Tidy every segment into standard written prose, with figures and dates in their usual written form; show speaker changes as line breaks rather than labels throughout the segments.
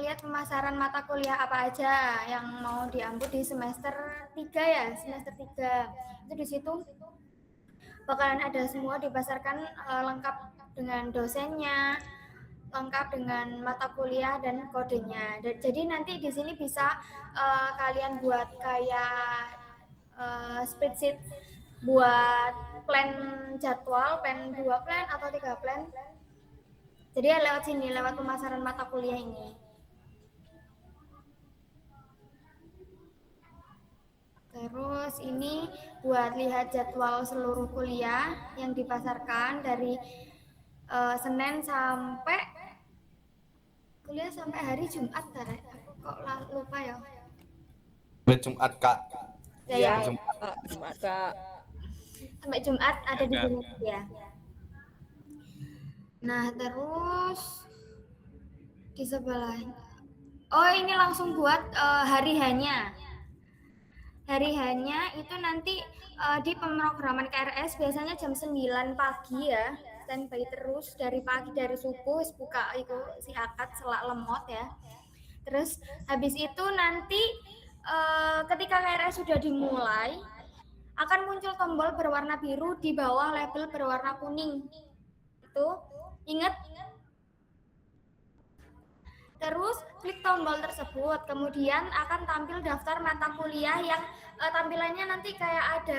ngelihat pemasaran mata kuliah apa aja yang mau diambil di semester 3 ya, semester 3. Itu di situ bakalan ada semua dipasarkan lengkap dengan dosennya, lengkap dengan mata kuliah dan kodenya. Jadi nanti di sini bisa kalian buat kayak spreadsheet buat plan jadwal, plan 2 plan atau 3 plan. Jadi ya lewat sini, lewat pemasaran mata kuliah ini. Terus ini buat lihat jadwal seluruh kuliah yang dipasarkan dari Senin sampai kuliah sampai hari Jumat, aku kok lupa ya.
Jumat Kak.
Ya,
Jumat Kak.
Sampai Jumat ada di sini ya. Nah terus di sebelah, oh ini langsung buat hari hanya. Hari hanya itu nanti di pemrograman KRS biasanya jam 9 pagi ya, standby terus dari pagi, dari subuh buka itu si akad selak lemot ya. Terus habis itu nanti ketika KRS sudah dimulai akan muncul tombol berwarna biru di bawah label berwarna kuning. Itu ingat. Terus klik tombol tersebut, kemudian akan tampil daftar mata kuliah yang tampilannya nanti kayak ada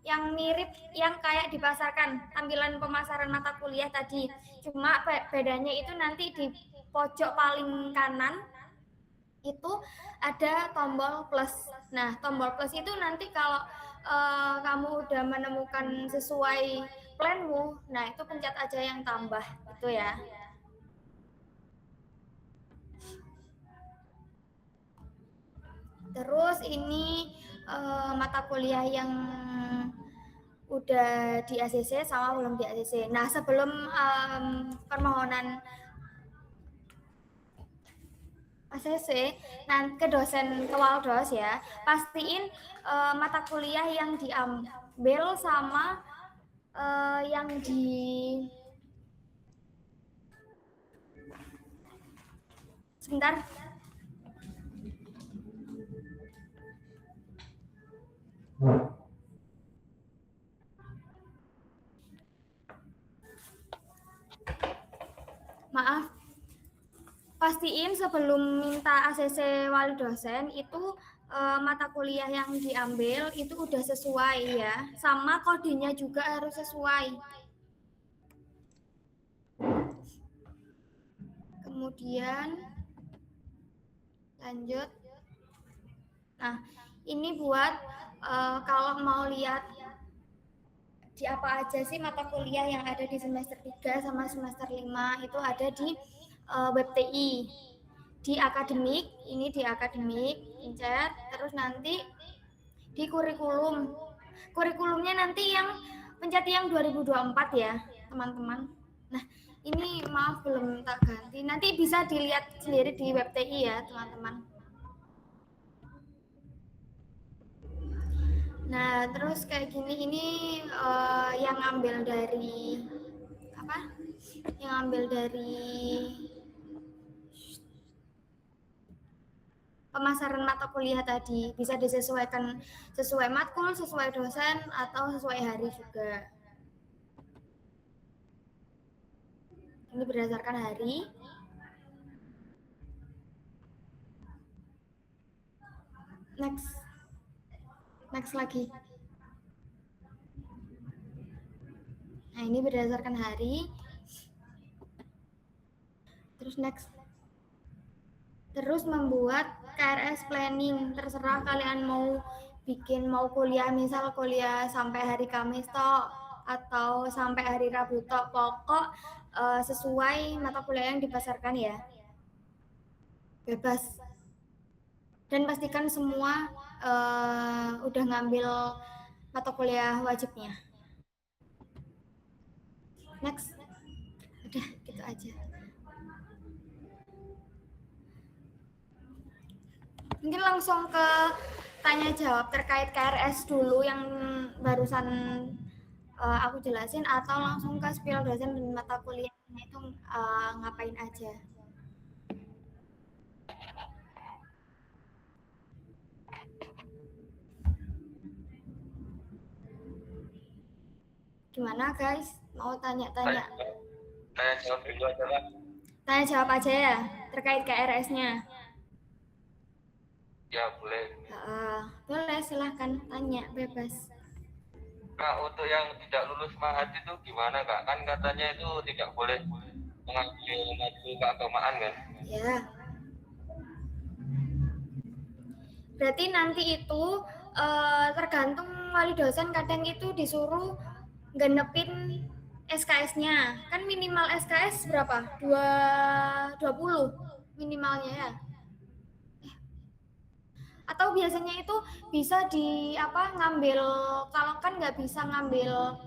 yang mirip yang kayak dipasarkan, tampilan pemasaran mata kuliah tadi. Cuma bedanya itu nanti di pojok paling kanan itu ada tombol plus. Nah, tombol plus itu nanti kalau kamu udah menemukan sesuai planmu, nah itu pencet aja yang tambah, gitu ya. Terus ini mata kuliah yang udah di ACC sama belum di ACC. Nah sebelum permohonan ACC, ke dosen ke Waldos ya, pastiin mata kuliah yang diambil sama yang di sebentar. Maaf, pastiin sebelum minta ACC wali dosen itu mata kuliah yang diambil itu udah sesuai ya, sama kodenya juga harus sesuai. Kemudian lanjut. Nah, ini buat kalau mau lihat di apa aja sih mata kuliah yang ada di semester 3 sama semester 5 itu ada di web TI. Di akademik, ini di akademik, pencet, terus nanti di kurikulum. Kurikulumnya nanti yang pencet yang 2024 ya, teman-teman. Nah, ini maaf belum tak ganti. Nanti bisa dilihat sendiri di web TI ya, teman-teman. Nah, terus kayak gini ini yang ambil dari apa? Yang ambil dari pemasaran mata kuliah tadi, bisa disesuaikan sesuai matkul, sesuai dosen, atau sesuai hari juga. Ini berdasarkan hari. Next lagi. Nah, ini berdasarkan hari. Terus next. Terus membuat KRS planning, terserah kalian mau bikin, mau kuliah, misal kuliah sampai hari Kamis toh atau sampai hari Rabu toh, pokok sesuai mata kuliah yang dipasarkan ya, bebas. Dan pastikan semua udah ngambil mata kuliah wajibnya. Next, udah gitu aja. Mungkin langsung ke tanya jawab terkait KRS dulu yang barusan aku jelasin, atau langsung ke spill dosen dan mata kuliahnya itu ngapain aja. Gimana guys? Mau tanya-tanya?
Saya jawab dulu aja lah.
Tanya jawab aja ya terkait KRS-nya.
Ya boleh.
Boleh silahkan tanya bebas.
Kak, untuk yang tidak lulus MAHAT itu gimana Kak? Kan katanya itu tidak boleh mengambil matkul keagamaan kan?
Ya. Berarti nanti itu tergantung wali dosen, kadang itu disuruh genepin SKS-nya. Kan minimal SKS berapa? 20 minimalnya ya. Atau biasanya itu bisa ngambil, kalau kan nggak bisa ngambil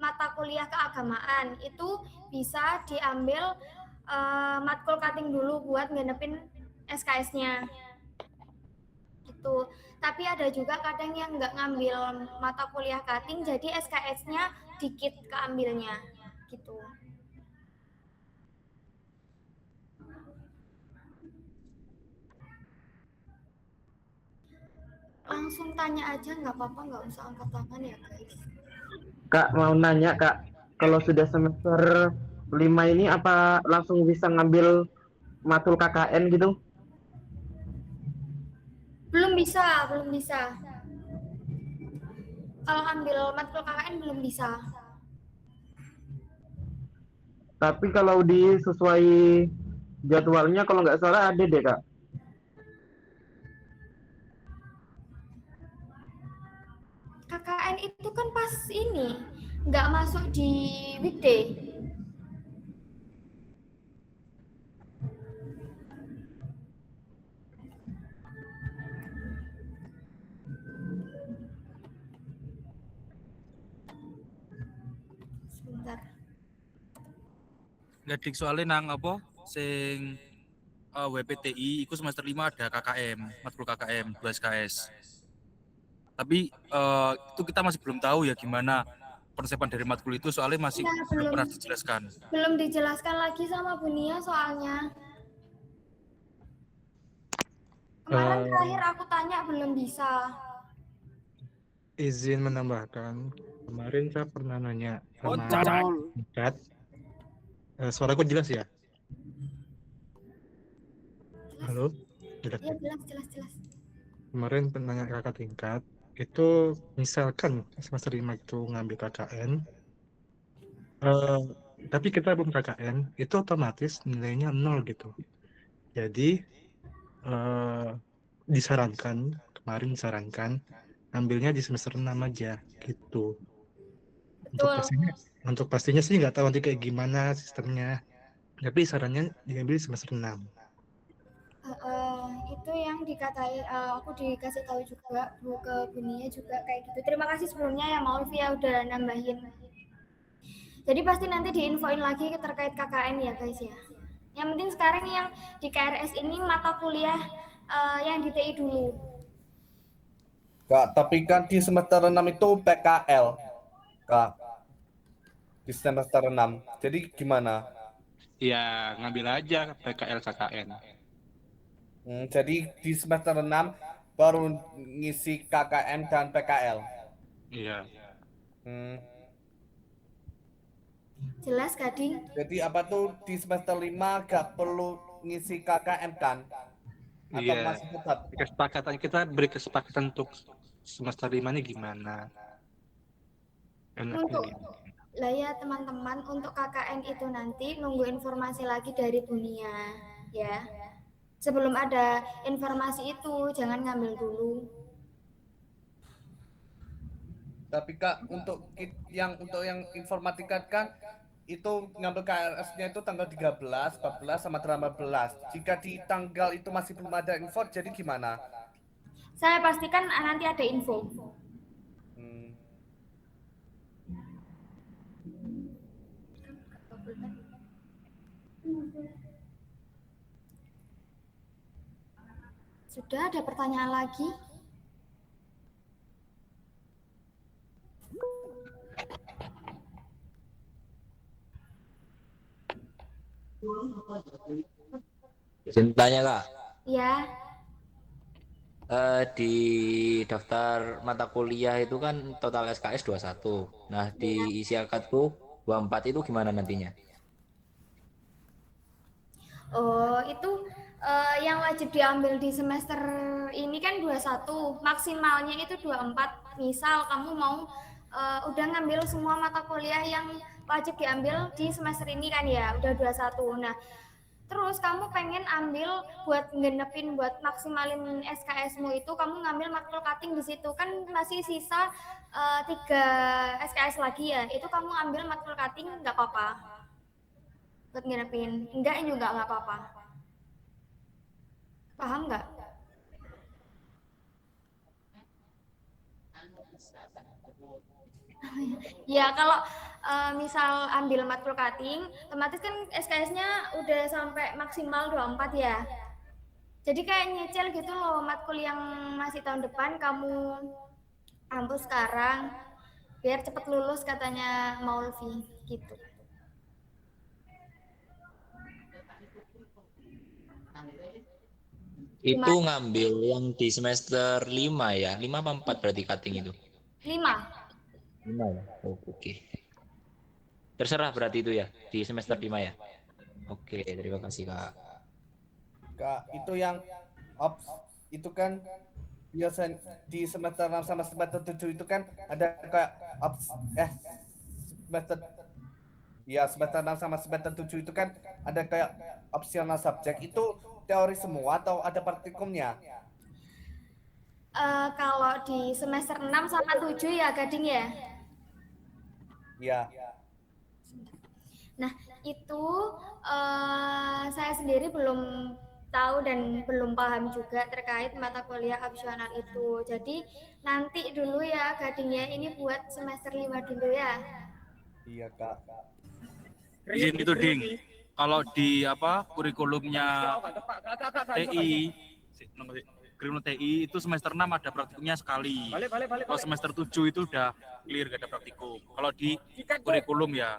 mata kuliah keagamaan, itu bisa diambil matkul cutting dulu buat ngenepin SKS-nya gitu. Tapi ada juga kadang yang nggak ngambil mata kuliah cutting, jadi SKS-nya dikit keambilnya gitu. Langsung tanya aja, nggak apa-apa, nggak usah angkat tangan ya guys.
Kak, mau nanya Kak, kalau sudah semester 5 ini apa langsung bisa ngambil matkul KKN gitu?
Belum bisa. Kalau ambil matkul KKN belum bisa.
Tapi kalau disesuai jadwalnya kalau nggak salah ada deh Kak.
KKN itu kan pas ini nggak masuk di weekday. Sebentar.
Gadik soalnya nang apa sing WPTI iku semester 5 ada KKM, matkul KKM 2 SKS. Tapi itu kita masih belum tahu ya gimana persiapan dari matkul itu, soalnya masih
Nah,
belum pernah dijelaskan.
Belum dijelaskan lagi sama Bunia soalnya. Kemarin terakhir aku tanya belum bisa.
Izin menambahkan, kemarin saya pernah nanya sama tingkat. Suaraku jelas ya? Halo? Jelas
Ya,
ya?
jelas.
Kemarin penanya kakak tingkat, itu misalkan semester 5 itu ngambil KKN, tapi kita belum KKN, itu otomatis nilainya 0 gitu. Jadi, disarankan, ambilnya di semester 6 aja gitu.
Betul.
Untuk pastinya sih nggak tahu nanti kayak gimana sistemnya. Tapi sarannya diambil semester 6.
Itu yang dikatai, aku dikasih tahu juga ke Bunia juga kayak gitu. Terima kasih sebelumnya ya maaf ya udah nambahin. Jadi pasti nanti diinfoin lagi terkait KKN ya guys ya. Yang penting sekarang yang di KRS ini mata kuliah yang di TI dulu.
Kak, tapi kan di semester 6 itu PKL. Kak, di semester 6. Jadi gimana?
Ya, ngambil aja PKL KKN.
Jadi di semester 6 baru ngisi KKN dan PKL.
Iya.
Hmm,
Jelas Gading?
Jadi apa tuh di semester 5 gak perlu ngisi KKN kan? Atau
Iya.
masih tetap?
Kesepakatan kita beri kesepakatan untuk semester 5 ini gimana? Enaknya
Untuk
gimana?
lah ya teman-teman, untuk KKN itu nanti nunggu informasi lagi dari Bunia ya. Sebelum ada informasi itu jangan ngambil dulu.
Tapi Kak, untuk yang informatika kan itu ngambil KRS-nya itu tanggal 13, 14 sama 18. Jika di tanggal itu masih belum ada info, jadi gimana?
Saya pastikan nanti ada info.
Hmm,
Sudah ada pertanyaan lagi?
Izin tanya Kak,
Ya,
Di daftar mata kuliah itu kan total SKS 21. Nah, di isi akadku 24 itu gimana nantinya?
Oh, itu yang wajib diambil di semester ini kan 21, maksimalnya itu 24. Misal kamu mau udah ngambil semua mata kuliah yang wajib diambil di semester ini kan ya, udah 21. Nah, terus kamu pengen ambil buat ngenepin buat maksimalin SKS-mu itu kamu ngambil matkul cutting di situ kan masih sisa 3 SKS lagi ya. Itu kamu ambil matkul cutting nggak apa-apa. Buat nginepin enggak juga nggak apa-apa, paham nggak? Ya kalau misal ambil matkul cutting otomatis kan SKS-nya udah sampai maksimal 24 ya, jadi kayak nyicil gitu loh matkul yang masih tahun depan kamu ambil sekarang biar cepet lulus katanya Maulvi gitu.
Itu ngambil yang di semester 5 ya? 5 apa 4 berarti cutting itu?
5.
5 ya? Oh, oke. Terserah berarti itu ya, di semester 5 ya? Oke, terima kasih Kak.
Kak, itu yang itu kan biasa di semester 6 sama semester 7 itu kan ada kayak semester semester 6 sama semester 7 itu kan ada kayak opsional subjek. Itu teori semua atau ada praktikumnya?
Kalau di semester 6 sama 7 ya Gading ya.
Iya.
Nah, itu saya sendiri belum tahu dan belum paham juga terkait mata kuliah opsional itu. Jadi nanti dulu ya Gading ya, ini buat semester 5 dulu ya.
Iya, Kak.
Izin itu ding. Kalau di kurikulumnya TI, kurikulum TI itu semester 6 ada praktikumnya sekali. Kalau semester 7 itu udah clear gak ada praktikum. Kalau di kurikulum ya.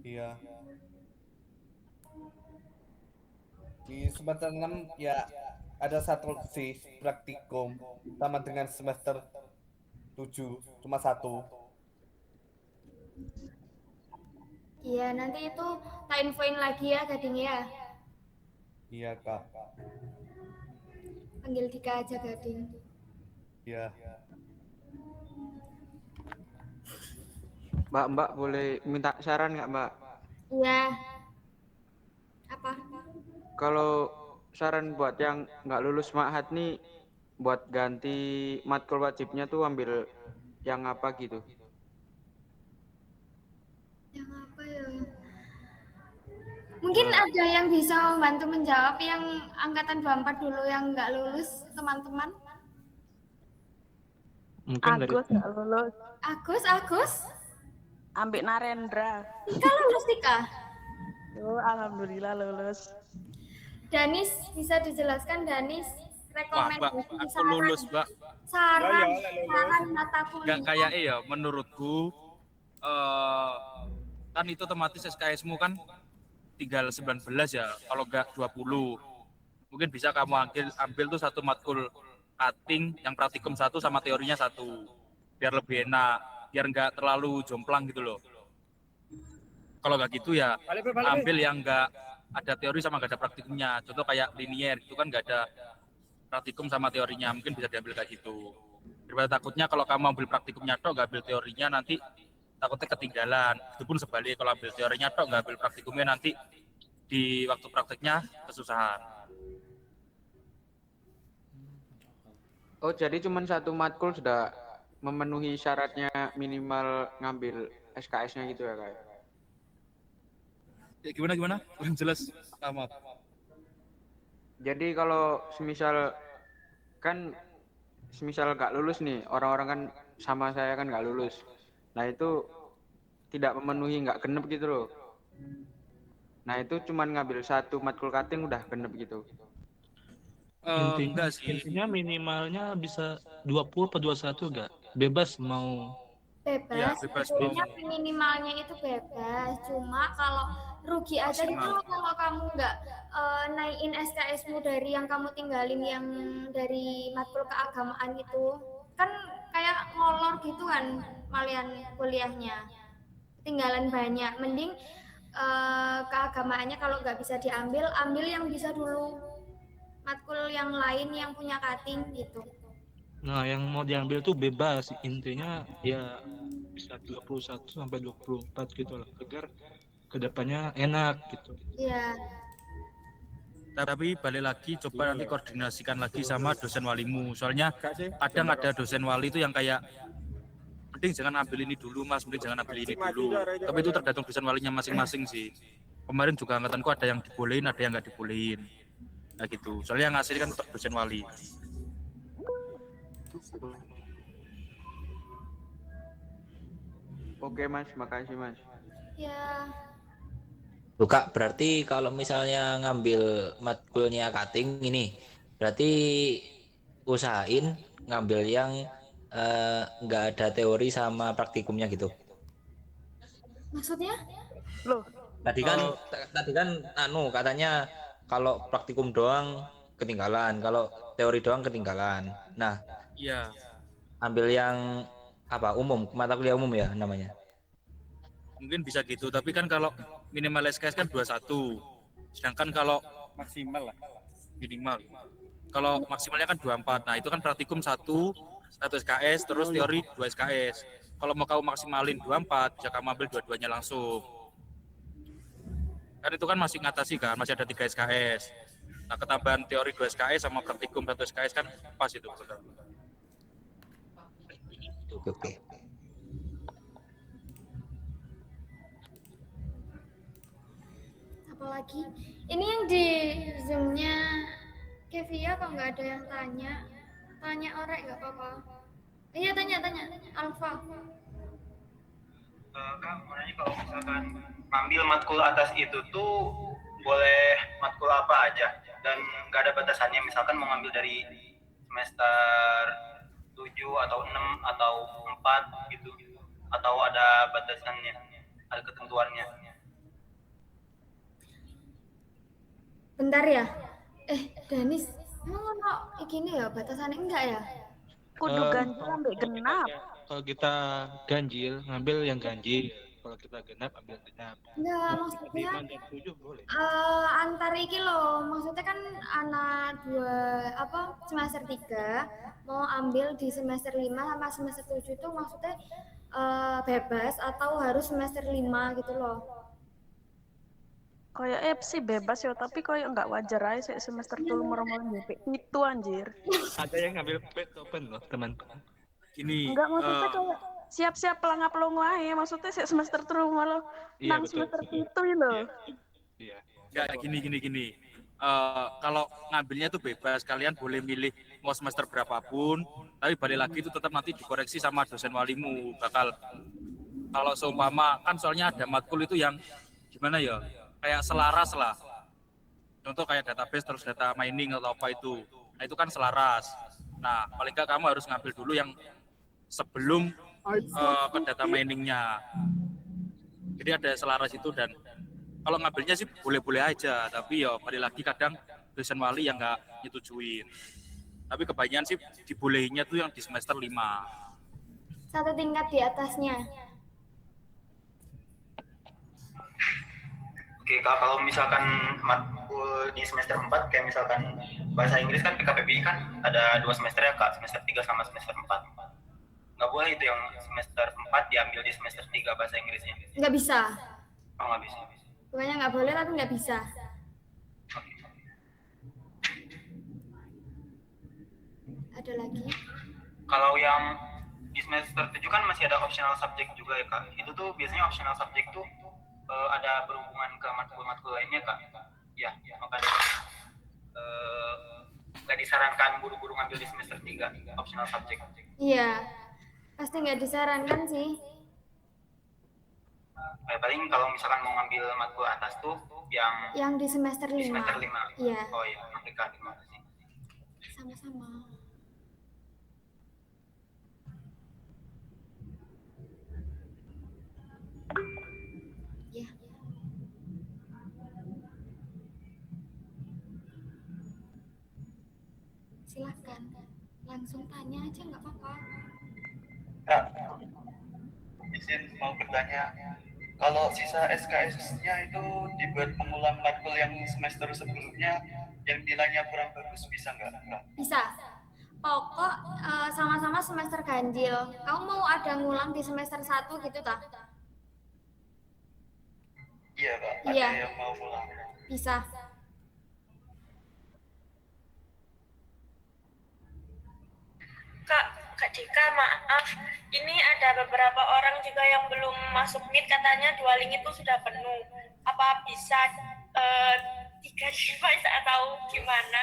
Iya. Di semester 6 ya ada satu sih praktikum sama dengan semester 7 cuma satu.
Iya, nanti itu tak infoin lagi ya Gading ya.
Iya, Kak.
Panggil Dika aja Gading.
Iya.
Mbak boleh minta saran nggak Mbak?
Iya. Apa?
Kalau saran buat yang nggak lulus ma'had nih, buat ganti matkul wajibnya tuh ambil yang apa gitu?
Yang apa ya? Mungkin ada yang bisa membantu menjawab yang angkatan 24 dulu yang nggak lulus, teman-teman.
Mungkin dari
Agus nggak lulus.
Agus?
Ambil Narendra.
Tika lulus Tika?
Oh, alhamdulillah lulus.
Danis, bisa dijelaskan Danis?
Wah, Mbak,
Rekomendasi
aku
saran.
lulus, Mbak.
Saran mata
Enggak
kuliah.
kayak ya menurutku kan itu otomatis SKS-mu kan tinggal 19 ya, kalau enggak 20. Mungkin bisa kamu ambil tuh satu matkul cutting yang praktikum 1 sama teorinya 1. Biar lebih enak, biar enggak terlalu jomplang gitu loh. Kalau enggak gitu ya ambil yang enggak ada teori sama enggak ada praktikumnya. Contoh kayak linier itu kan enggak ada praktikum sama teorinya, mungkin bisa diambil kayak gitu. Daripada takutnya kalau kamu ambil praktikumnya tok enggak ambil teorinya nanti takutnya ketinggalan. Itu pun sebaliknya kalau ambil teorinya tok enggak ambil praktikumnya nanti di waktu prakteknya kesusahan.
Oh, jadi cuma satu matkul sudah memenuhi syaratnya minimal ngambil SKS-nya gitu ya, Kak?
Ya gimana? Kurang jelas. Maaf.
Jadi kalau semisal nggak lulus nih, orang-orang kan sama saya kan nggak lulus. Nah itu tidak memenuhi, nggak genep gitu loh. Nah itu cuma ngambil satu matkul cutting udah genep gitu.
Enggak sih.
Intinya minimalnya bisa 20 atau 21 enggak? Bebas mau
Bebas,
Ya, bebas
sebetulnya minimalnya itu bebas. Cuma kalau rugi aja gitu
Maksimal.
loh kalau kamu nggak naikin SKS-mu dari yang kamu tinggalin yang dari matkul keagamaan itu. Kan kayak ngolor gitu kan malian kuliahnya. Tinggalan banyak. Mending keagamaannya kalau nggak bisa diambil, ambil yang bisa dulu. Matkul yang lain yang punya cutting gitu.
Nah, yang mau diambil tuh bebas. Intinya ya bisa 21 sampai 24 gitu lah. Agar kedepannya enak gitu.
Iya.
Tapi balik lagi coba nanti koordinasikan lagi sama dosen walimu. Soalnya kadang ada dosen wali itu yang kayak mending jangan ambil ini dulu mas, mending jangan ambil ini dulu. Tapi itu tergantung dosen walinya masing-masing sih. Kemarin juga angkatanku ada yang dibolehin, ada yang nggak dibolehin. Nah gitu. Soalnya yang ngasih kan tetap dosen wali.
Oke mas, makasih mas.
Ya.
Tuh Kak, berarti kalau misalnya ngambil matkulnya cutting ini, berarti usahain ngambil yang nggak ada teori sama praktikumnya gitu.
Maksudnya?
Loh,
Tadi kan katanya kalau praktikum doang ketinggalan, kalau teori doang ketinggalan. Nah,
Iya.
ambil yang apa umum, mata kuliah umum ya namanya.
Mungkin bisa gitu, tapi kan kalau minimal SKS kan 21. Sedangkan kalau maksimal lah, minimal. Kalau maksimalnya kan 24. Nah, itu kan praktikum 1 SKS, terus teori 2 SKS. Kalau mau kamu maksimalin 24, bisa kamu ambil dua-duanya langsung. Kan itu kan masih ngatasi kan, masih ada 3 SKS. Nah, ketambahan teori 2 SKS sama praktikum 1 SKS kan pas itu.
Oke.
Apalagi ini yang di zoomnya Kevia kok nggak ada yang tanya orang nggak apa-apa. Iya tanya Alfa.
Kak, mau nanya kalau misalkan ngambil matkul atas itu tuh boleh matkul apa aja dan nggak ada batasannya, misalkan mau ngambil dari semester 7 atau 6 atau 4 gitu, atau ada batasannya, ada ketentuannya.
Bentar ya. Danis, emang ono gini ya batasannya enggak ya?
kudu ganjil ambek genap.
Kalau kita ganjil, ngambil yang ganjil. Kalau kita genap, ambil genap.
Enggak, maksudnya
5 dan 7 boleh.
antar iki loh, maksudnya kan anak semester 3 mau ambil di semester 5 sama semester 7 tuh maksudnya bebas atau harus semester 5 gitu loh.
Kayak sih bebas ya, tapi kayak nggak wajar aja semester dulu meromol BP itu anjir.
Ada yang ngambil bed open loh, teman.
Gini,
Enggak, maksudnya kayak siap-siap pelangap-pelong wae, maksudnya semester telu malah
Iya,
nang
betul,
semester
betul.
itu loh.
Iya.
nggak gini. Kalau ngambilnya tuh bebas, kalian boleh milih mau semester berapapun, tapi balik lagi itu tetap nanti dikoreksi sama dosen walimu. Kalau seumpama kan soalnya ada matkul itu yang gimana ya, kayak selaras lah. Contoh kayak database terus data mining atau apa itu. Nah itu kan selaras. Nah paling nggak kamu harus ngambil dulu yang sebelum ke data miningnya. Jadi ada selaras itu, dan kalau ngambilnya sih boleh-boleh aja, tapi ya balik lagi kadang dosen wali yang nggak nyetujuin. Tapi kebanyakan sih dibolehinnya tuh yang di semester 5.
Satu tingkat di atasnya.
Oke Kak, kalau misalkan matkul di semester 4 kayak misalkan bahasa Inggris kan PKPBI kan ada 2 semester ya Kak, semester 3 sama semester 4. Nggak boleh itu yang semester 4 diambil di semester 3 bahasa Inggrisnya.
Nggak bisa.
Oh, nggak bisa.
Bukannya nggak boleh tapi nggak bisa. Ada lagi?
Kalau yang di semester 7 kan masih ada optional subject juga ya Kak. Itu tuh biasanya optional subject tuh ada berhubungan ke matkul-matkul lainnya Kak. Ya, makanya nggak disarankan buru-buru ngambil di semester 3 optional subject.
Iya, pasti nggak disarankan sih.
Paling kalau misalkan mau ngambil matkul atas tuh yang
di semester 5.
di semester 5.
Iya.
Oh iya, oke Kak, terima kasih.
Sama-sama. Ya. Silahkan, langsung tanya aja nggak apa-apa.
Kak, izin mau bertanya. Kalau sisa SKS-nya itu dibuat pengulang matkul yang semester sebelumnya yang nilainya kurang bagus bisa nggak, Kak?
Bisa. Pokok sama-sama semester ganjil. Kamu mau ada ngulang di semester 1 gitu tak?
Iya, Kak.
Iya.
Ada yang mau pulang.
Bisa.
Kak Dika, maaf. Ini ada beberapa orang juga yang belum masuk Meet, katanya dua link itu sudah penuh. Apa bisa tiga device atau gimana?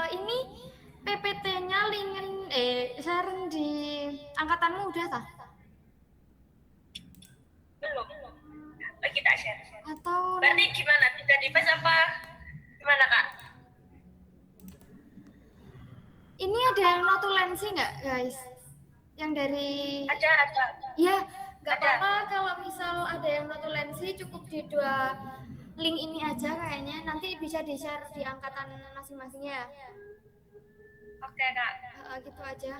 Ini PPT-nya share di angkatanmu udah tak?
Belum. Kita share.
Atau
Berarti gimana? Tiga device apa gimana, Kak?
ini ada yang notulensi nggak guys? Yang dari
Ada.
Iya, nggak
Ada.
apa-apa kalau misal ada yang notulensi, cukup di dua link ini aja kayaknya. Nanti bisa di-share di angkatan masing-masingnya.
Oke, Kak.
Gitu aja.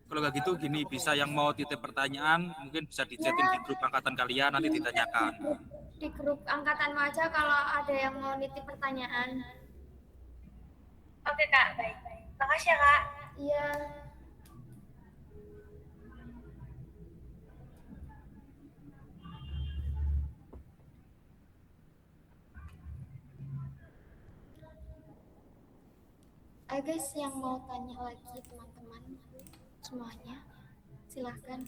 Kalau nggak gitu gini, bisa yang mau titip pertanyaan mungkin bisa dichatin di grup angkatan kalian, nanti ditanyakan.
Di grup angkatanmu aja kalau ada yang mau nitip pertanyaan.
Oke, Kak. Baik. Makasih ya, Kak.
Iya. Guys, yang mau tanya lagi teman-teman semuanya, silahkan.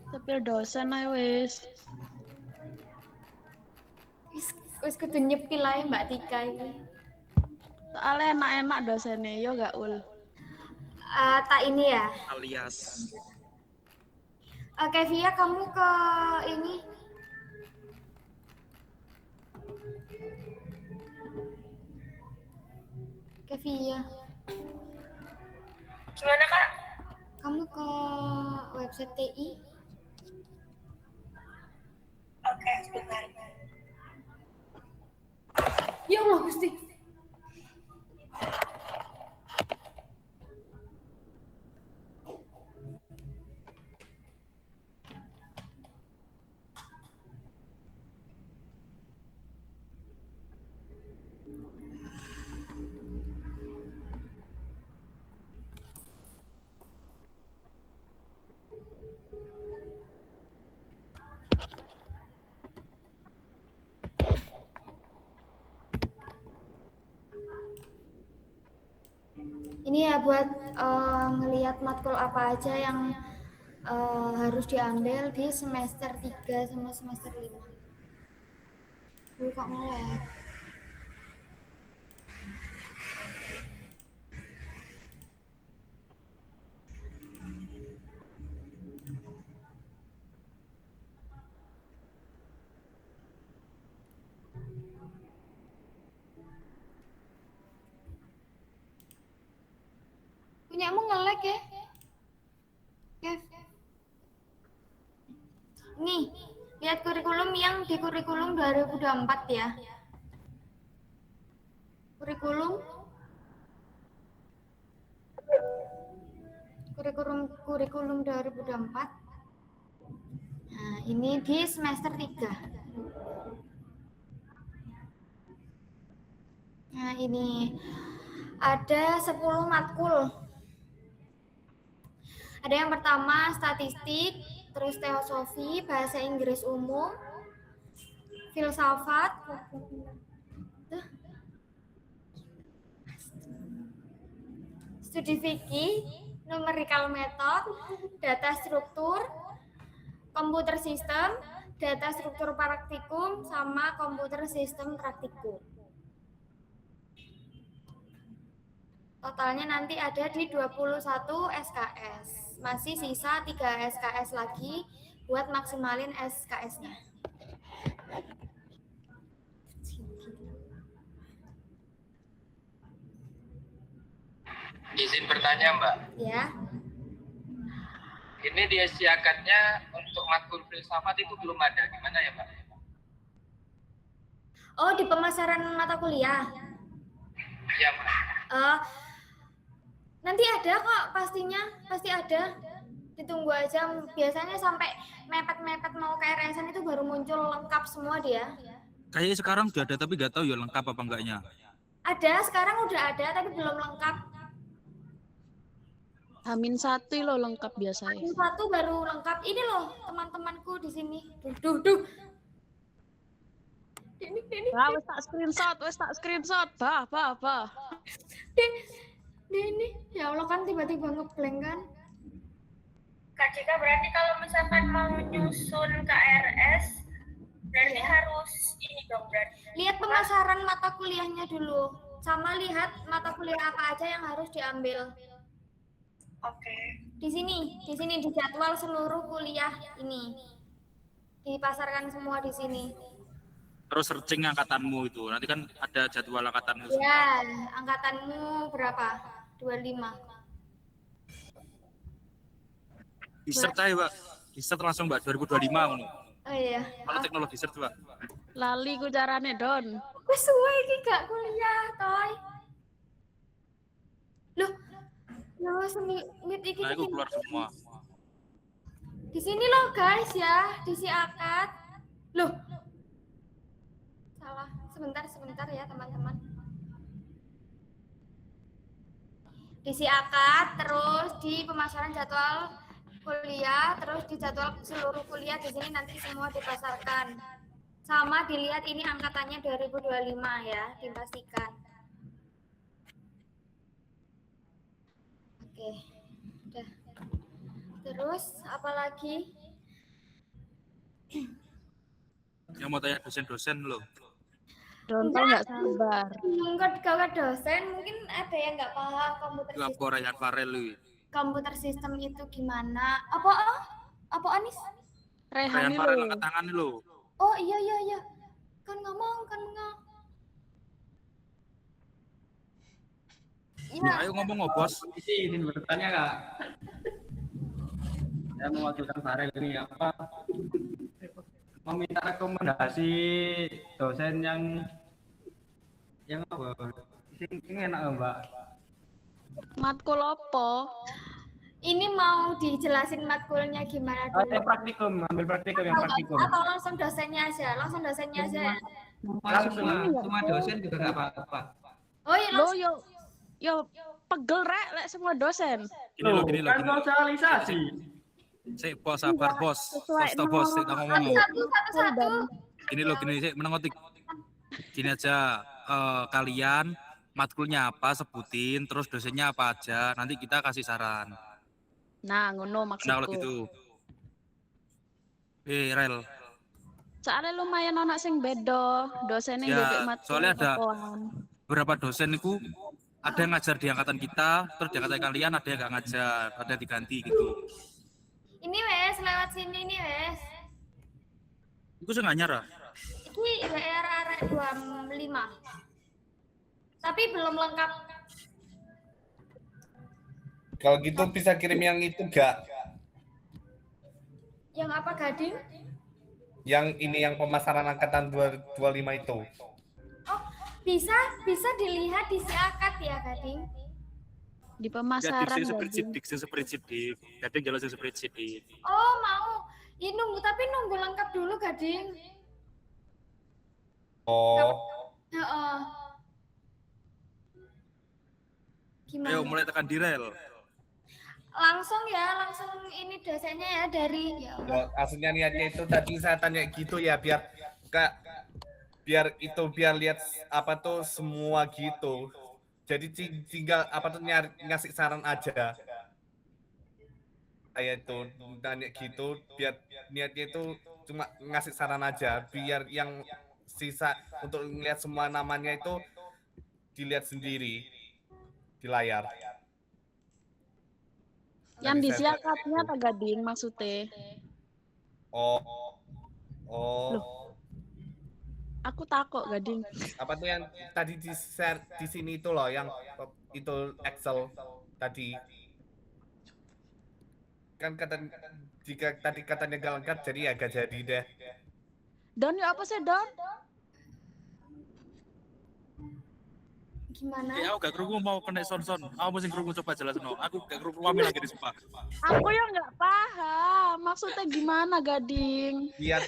Tapi dosen ae wis.
Wis kudu nyepil ae Mbak Tika ini.
Soalnya enak-enak dosennya, yo gak ul.
Tak ini ya.
Alias
Kevia, kamu ke ini. Kevia,
Gimana, Kak?
kamu ke website TI.
Oke, sebentar.
Ya Allah, Gusti. Ini ya buat ngelihat matkul apa aja yang harus diambil di semester 3 sama semester 5. Kok ngelag? Punyamu nge-lag ya? Kev. Nih, lihat kurikulum yang di kurikulum 2024 ya. Kurikulum 2024. Nah, ini di semester 3. Nah, ini ada 10 matkul. Ada yang pertama statistik, terus teosofi, bahasa Inggris umum, filsafat, studi fikih, numerical method, data struktur, komputer sistem, data struktur praktikum, sama komputer sistem praktikum. Totalnya nanti ada di 21 SKS. Masih sisa 3 SKS lagi buat maksimalin SKS-nya.
Izin bertanya, Mbak.
Ya.
Ini di akadnya untuk matkul filsafat itu belum ada. Gimana ya, Mbak?
Oh, di pemasaran mata kuliah.
Iya, Mbak.
Nanti ada kok pastinya, pasti ada. Ditunggu aja. Biasanya sampai mepet-mepet mau ke RS-an itu baru muncul lengkap semua dia.
Kayaknya sekarang udah ada tapi nggak tahu ya lengkap apa enggaknya.
Ada, sekarang udah ada tapi belum lengkap.
H-1 lo lengkap biasanya.
H1 baru lengkap. Ini loh teman-temanku di sini. Duh. Ini.
Wah, wes tak screenshot. Bah.
Ini. Ya Allah kan tiba-tiba ngeblank kan.
Kak Cika, berarti kalau misalkan mau nyusun KRS berarti harus ini dong berarti.
Lihat pemasaran mata kuliahnya dulu. Sama lihat mata kuliah apa aja yang harus diambil.
Oke.
Di sini di jadwal seluruh kuliah ini. Dipasarkan semua di sini.
Terus searching angkatanmu itu. Nanti kan ada jadwal angkatanmu.
Ya, angkatanmu berapa? 25.
Di search aja, Mbak. Di search langsung, Mbak, 2025 ngono.
Oh iya.
Kalau teknologi search, Mbak.
Lali ku carane, Don.
Wes suwe iki gak kuliah, Toy. Loh, semit iki.
Nah, itu keluar semua.
Di sini loh, guys ya, di si akad. Loh. Salah. Sebentar ya, teman-teman. Di si akad, terus di pemasaran jadwal kuliah, terus di jadwal seluruh kuliah di sini nanti semua dipasarkan. Sama dilihat ini angkatannya 2025 ya, dipastikan. Oke, udah. Terus apa lagi?
Yang mau tanya dosen-dosen loh.
Don nggak sabar.
Enggak kalau dosen mungkin ada yang nggak paham komputer sistem.
Lapor Ryan Farel lu.
Komputer sistem itu gimana? Apa Anis?
Ryan Farel angkat tangan lu.
Oh iya. Kan ngomong.
Iya. Ayo ngomong Bos.
Izin bertanya, Kak. Saya mewakilkan Farel ini apa? Meminta rekomendasi dosen yang apa? Ini enak, Mbak.
Matkul opo?
Ini mau dijelasin matkulnya gimana dulu?
Praktikum, ambil praktikum yang praktikum.
Atau langsung dosennya aja? Langsung
Semua dosen juga nggak apa-apa.
Oh iya,
Yo pegel rek lek semua dosen.
Gini loh.
Kan sosialisasi.
Bos, sabar bos. Bos, kita ngomong.
Satu.
Gini sih menengotik. Gini aja, kalian matkulnya apa sebutin, terus dosennya apa aja, nanti kita kasih saran.
Nah, ngono maksudku.
Nah, kalau gitu. Rel.
Soalnya lumayan anak sing beda, dosennya
Ya,
bebek matkul.
soalnya ada
pokokan.
beberapa dosen itu ada yang ngajar di angkatan kita, terus di angkatan kalian ada yang nggak ngajar, ada diganti gitu.
Ini wes lewat sini nih wes.
Itu saya nggak nyara.
Ini WR 25. Tapi belum lengkap.
Kalau gitu bisa kirim yang itu gak?
Yang apa Gading?
Yang ini yang pemasaran angkatan 25 itu.
Oh, bisa dilihat di si akad ya Gading.
Di pemasaran
Diksi spreadsheet di Gading jelasin spreadsheet di.
Oh, mau. Ya nunggu lengkap dulu Gading.
Oh.
Gimana?
Ayo mulai tekan di rel.
Langsung ini dosennya ya dari
Aslinya niatnya itu tadi saya tanya gitu ya biar lihat apa tuh semua gitu. Jadi tinggal apa tuh ngasih saran aja. Kayak itu tanya gitu biar niatnya itu cuma ngasih saran aja biar yang sisa untuk melihat semua namanya itu dilihat sendiri di layar.
Yang di siakatnya tak Gading maksudnya.
Oh.
Aku takut Gading.
Apa tuh yang tadi di share di sini itu loh, yang itu Excel tadi. Kan jika tadi katanya gak lengkap, jadi ya gak jadi deh.
Don, ya apa sih Don?
Gimana?
Ya aku gak kerungu mau kena son-son. Aku mesti kerungu coba jelasin. Aku gak kerungu wami lagi di sumpah.
Aku yang nggak paham. Maksudnya gimana Gading?
Ya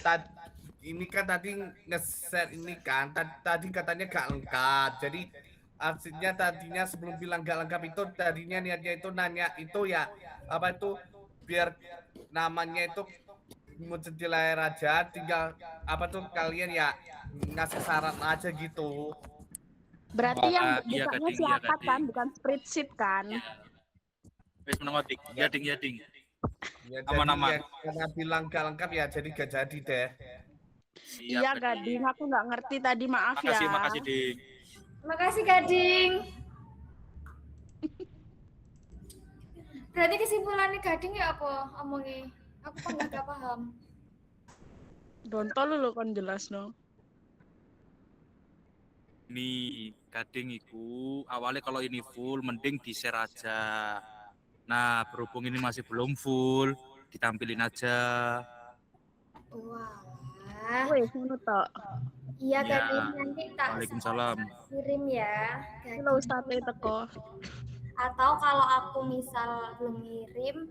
ini kan tadi nge-share ini kan, tadi katanya gak lengkap. Jadi artinya tadinya sebelum bilang gak lengkap itu tadinya niatnya itu nanya itu ya apa itu biar namanya itu Muncul Raja, tinggal apa tuh kalian ya ngasih saran aja gitu.
Berarti yang
Iya,
bukanya
Gading, iya,
siapa
Gading.
kan, bukan spreadsheet kan?
Wis menengotik. Yading.
Ya,
Aman-aman.
jadi ya, karena bilang gak lengkap ya jadi gak jadi deh.
Iya Gading, aku nggak ngerti tadi, maaf ya.
Makasih, Ding.
Makasih Gading. Berarti kesimpulannya Gading ya apa omongnya? Aku kan gak paham.
Dontol lu kan jelas no.
Ini Gading iku awalnya kalau ini full mending di-share aja. Nah, berhubung ini masih belum full, ditampilin aja.
Wah.
Wih, ngono tok.
Iya
Ya.
Gading, nanti tak
Waalaikumsalam.
kirim ya. Gading.
Lo Ustadz teko.
Atau kalau aku misal belum ngirim,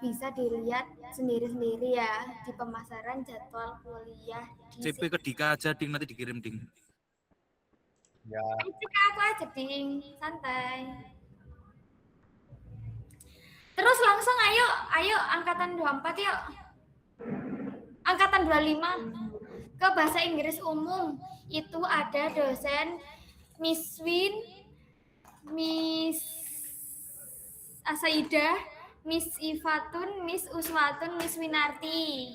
bisa dilihat sendiri-sendiri ya di pemasaran jadwal kuliah di
CP ke Dika aja, Ding, nanti dikirim, Ding.
Ya.
Cek aku aja Ding, santai. Terus langsung ayo angkatan 24 yuk. Angkatan 25 ke bahasa Inggris umum. Itu ada dosen Miss Win, Miss Asaidah, Miss Ifatun, Miss Uswatun, Miss Winarti.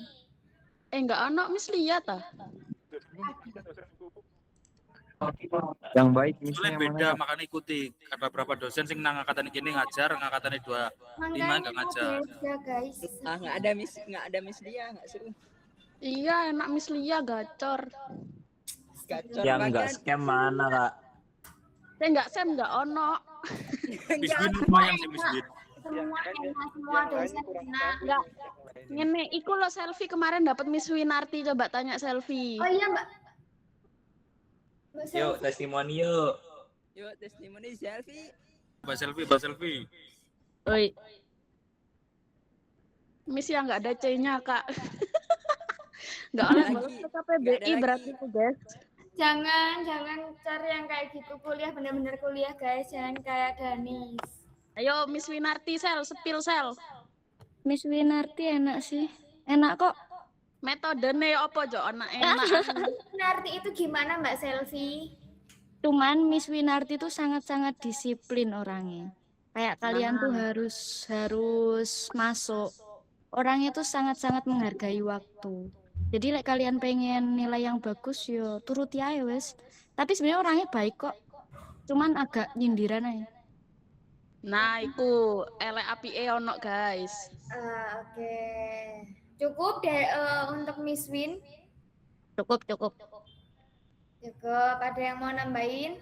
Enggak ono Miss Lia ta?
Yang baik
Soalnya
misalnya
beda, makanya ikuti. Ada berapa dosen sing nang angkatan ini ngajar, nang angkatan 25
Makanya
nggak ngajar.
beda guys.
Nggak ada Miss Lia, nggak seru.
Iya, enak Miss Lia gacor.
Gacor
Yang enggak
banget.
scam mana, Kak?
Saya enggak sem enggak ono.
Miss Win lumayan sih, Miss Win.
Semua dosen enak.
Enggak. Ngene iku lo selfie kemarin dapat Miss Winarti, coba tanya selfie.
Oh iya Mbak.
Yuk, testimoni yuk.
Yuk, testimoni selfie.
Mbak selfie.
Oi. Miss yang enggak ada C-nya, Kak. Enggak oleh bolos ke KPBI berarti itu, guys.
Jangan cari yang kayak gitu, kuliah bener-bener kuliah guys, jangan kayak Danis.
Ayo Miss Winarti spill sel.
Miss Winarti enak sih. Enak kok.
Metodene apa jo enak.
Winarti itu gimana Mbak Selvi?
Cuman Miss Winarti tuh sangat-sangat disiplin orangnya. Kayak kalian tuh harus masuk. Orangnya tuh sangat-sangat menghargai waktu. Jadi kalian pengen nilai yang bagus yo turuti aja wes. Tapi sebenarnya orangnya baik kok. Cuman agak nyindiran aja.
Nah, iku elek apike ono, guys.
Oke. Cukup deh untuk Miss Win.
Cukup.
Cukup. Ada yang mau nambahin?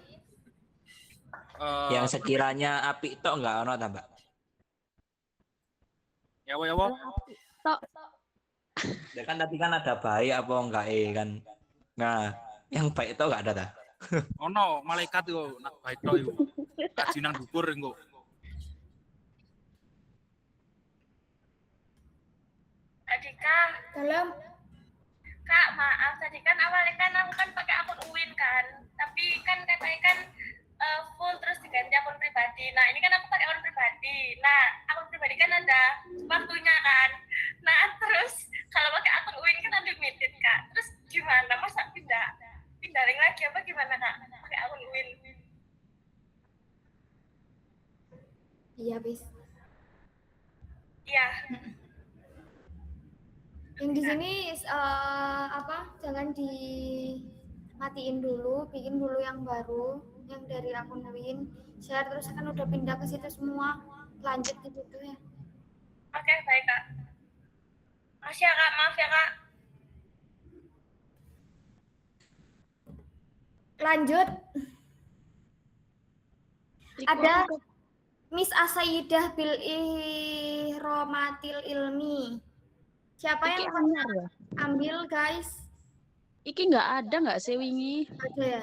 Yang sekiranya api tok enggak ono ta, Mbak?
Ya.
Tok.
Ya kan tadi kan ada baik apa enggak kan. Nah, yang baik itu enggak ada ta?
Ono malaikat yo nak baik to yo. Kaji nang dukur engko.
Adika,
Dalam.
Kak, maaf tadi kan awalnya kan aku kan pakai akun UIN kan, tapi kan katanya kan full terus diganti akun pribadi. Nah ini kan aku pakai akun pribadi. Nah akun pribadi kan ada waktunya kan. Nah terus kalau pakai akun UIN kan unlimited Kak. Terus gimana? Masa pindah link lagi apa gimana Kak? Pakai akun UIN.
Iya bis.
Iya.
Yang di sini jangan dimatiin dulu, bikin dulu yang baru, yang dari akun Win, share terus kan udah pindah ke situ semua, lanjut ke situ ya.
Oke, baik Kak. Makasih ya Kak, maaf ya Kak.
Lanjut.
Iku
Ada
aku
Miss Asaidah bil Ihromatil Ilmi. Siapa
iki
yang
anyar ya.
ambil, guys?
Iki nggak ada sih wingi?
Ada ya?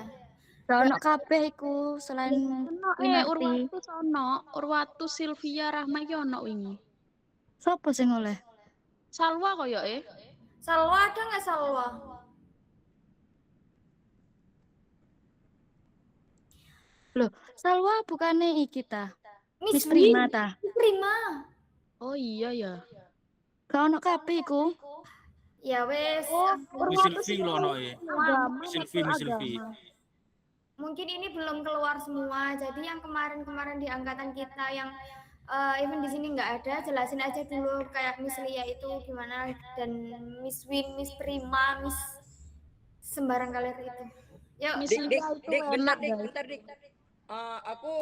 Gak ono kabeh iku selain
Ono
Winarti.
Urwatu sono, Urwatu Silvia Rahma iki ono wingi.
Sopo sing oleh?
Salwa koyo
Salwa ada nggak Salwa?
Loh, Salwa bukannya iki ta?
Miss
Miss Prima ta?
Prima.
Oh iya ya.
Gak ono kabeh iku.
Ya wes.
Miss Silvi lo ono Miss Silvi.
Mungkin ini belum keluar semua. Jadi yang kemarin-kemarin di angkatan kita yang even di sini nggak ada, jelasin aja dulu kayak Miss Lia itu gimana dan Miss Win, Miss Prima, Miss sembarang kalian itu. Yuk,
Miss
Dik,
Lia itu
bentar,
enak
Dik,
guys.
bentar, Dik. Aku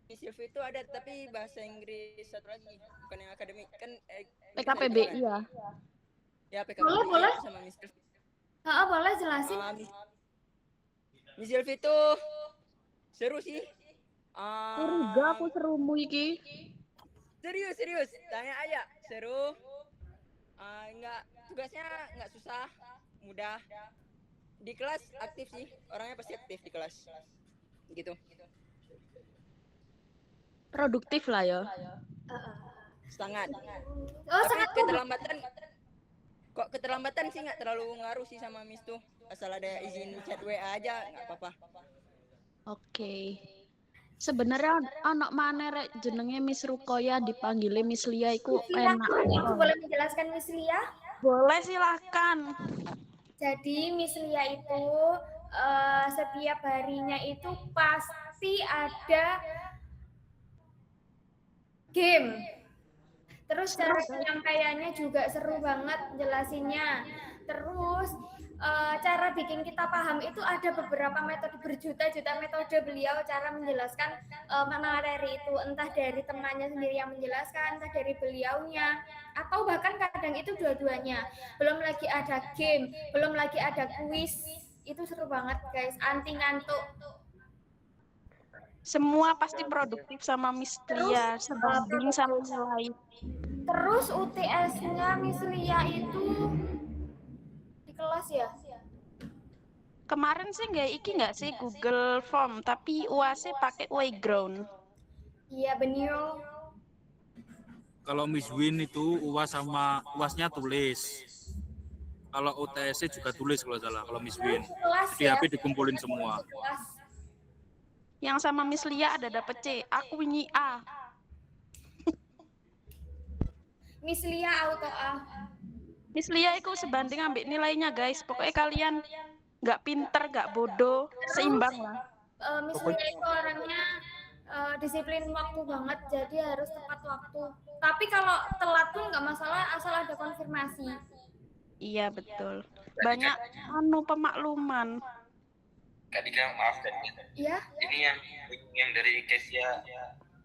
di Silvi itu ada tapi bahasa Inggris satu lagi, bukan yang akademik kan.
PKPBI ya.
Ya PKPBI
Boleh.
sama Miss Silvi.
Boleh jelasin.
Miss Silvi itu seru sih.
Curiga aku serumu iki.
Serius, tanya aja. Seru. Tugasnya nggak susah, mudah. Di kelas aktif sih, orangnya pasti aktif di kelas. Gitu.
Produktif lah ya.
Sangat.
Oh,
Tapi
sangat
keterlambatan sih nggak terlalu ngaruh sih sama Miss tuh. Asal ada izin chat WA aja nggak apa-apa.
Oke. Sebenarnya anak mana rek jenenge Miss Rukoya dipanggilnya Miss Lia iku enak.
Boleh menjelaskan Miss Lia?
Boleh silakan.
Jadi Miss Lia itu setiap harinya itu pasti ada game. Terus cara penyampaiannya juga seru banget jelasinnya. Terus cara bikin kita paham itu ada beberapa metode, berjuta-juta metode beliau cara menjelaskan materi itu, entah dari temannya sendiri yang menjelaskan, entah dari beliaunya, atau bahkan kadang itu dua-duanya. Belum lagi ada game, belum lagi ada kuis. Itu seru banget guys, anti ngantuk.
Semua pasti produktif sama Miss Lia sebanding sama yang lain.
Terus UTS-nya Miss Lia itu di kelas ya?
Kemarin sih nggak sih Google Form, tapi UAS pakai Playground.
Iya bener.
Kalau Miss Win itu UASnya tulis. Kalau UTS juga tulis kalau salah. Kalau Miss Win di HP dikumpulin semua.
Yang sama Miss Lia ada dapet C, aku ini A.
Miss Lia auto A.
Miss Lia itu sebanding ambil nilainya guys. Pokoknya kalian nggak pinter, nggak bodoh, seimbang lah.
Miss Lia itu orangnya disiplin waktu banget, jadi harus tepat waktu. Tapi kalau telat pun nggak masalah, asal ada konfirmasi.
Iya betul. Banyak pemakluman.
Kak Dika, maaf tadi.
Iya.
Ini yang dari Kesia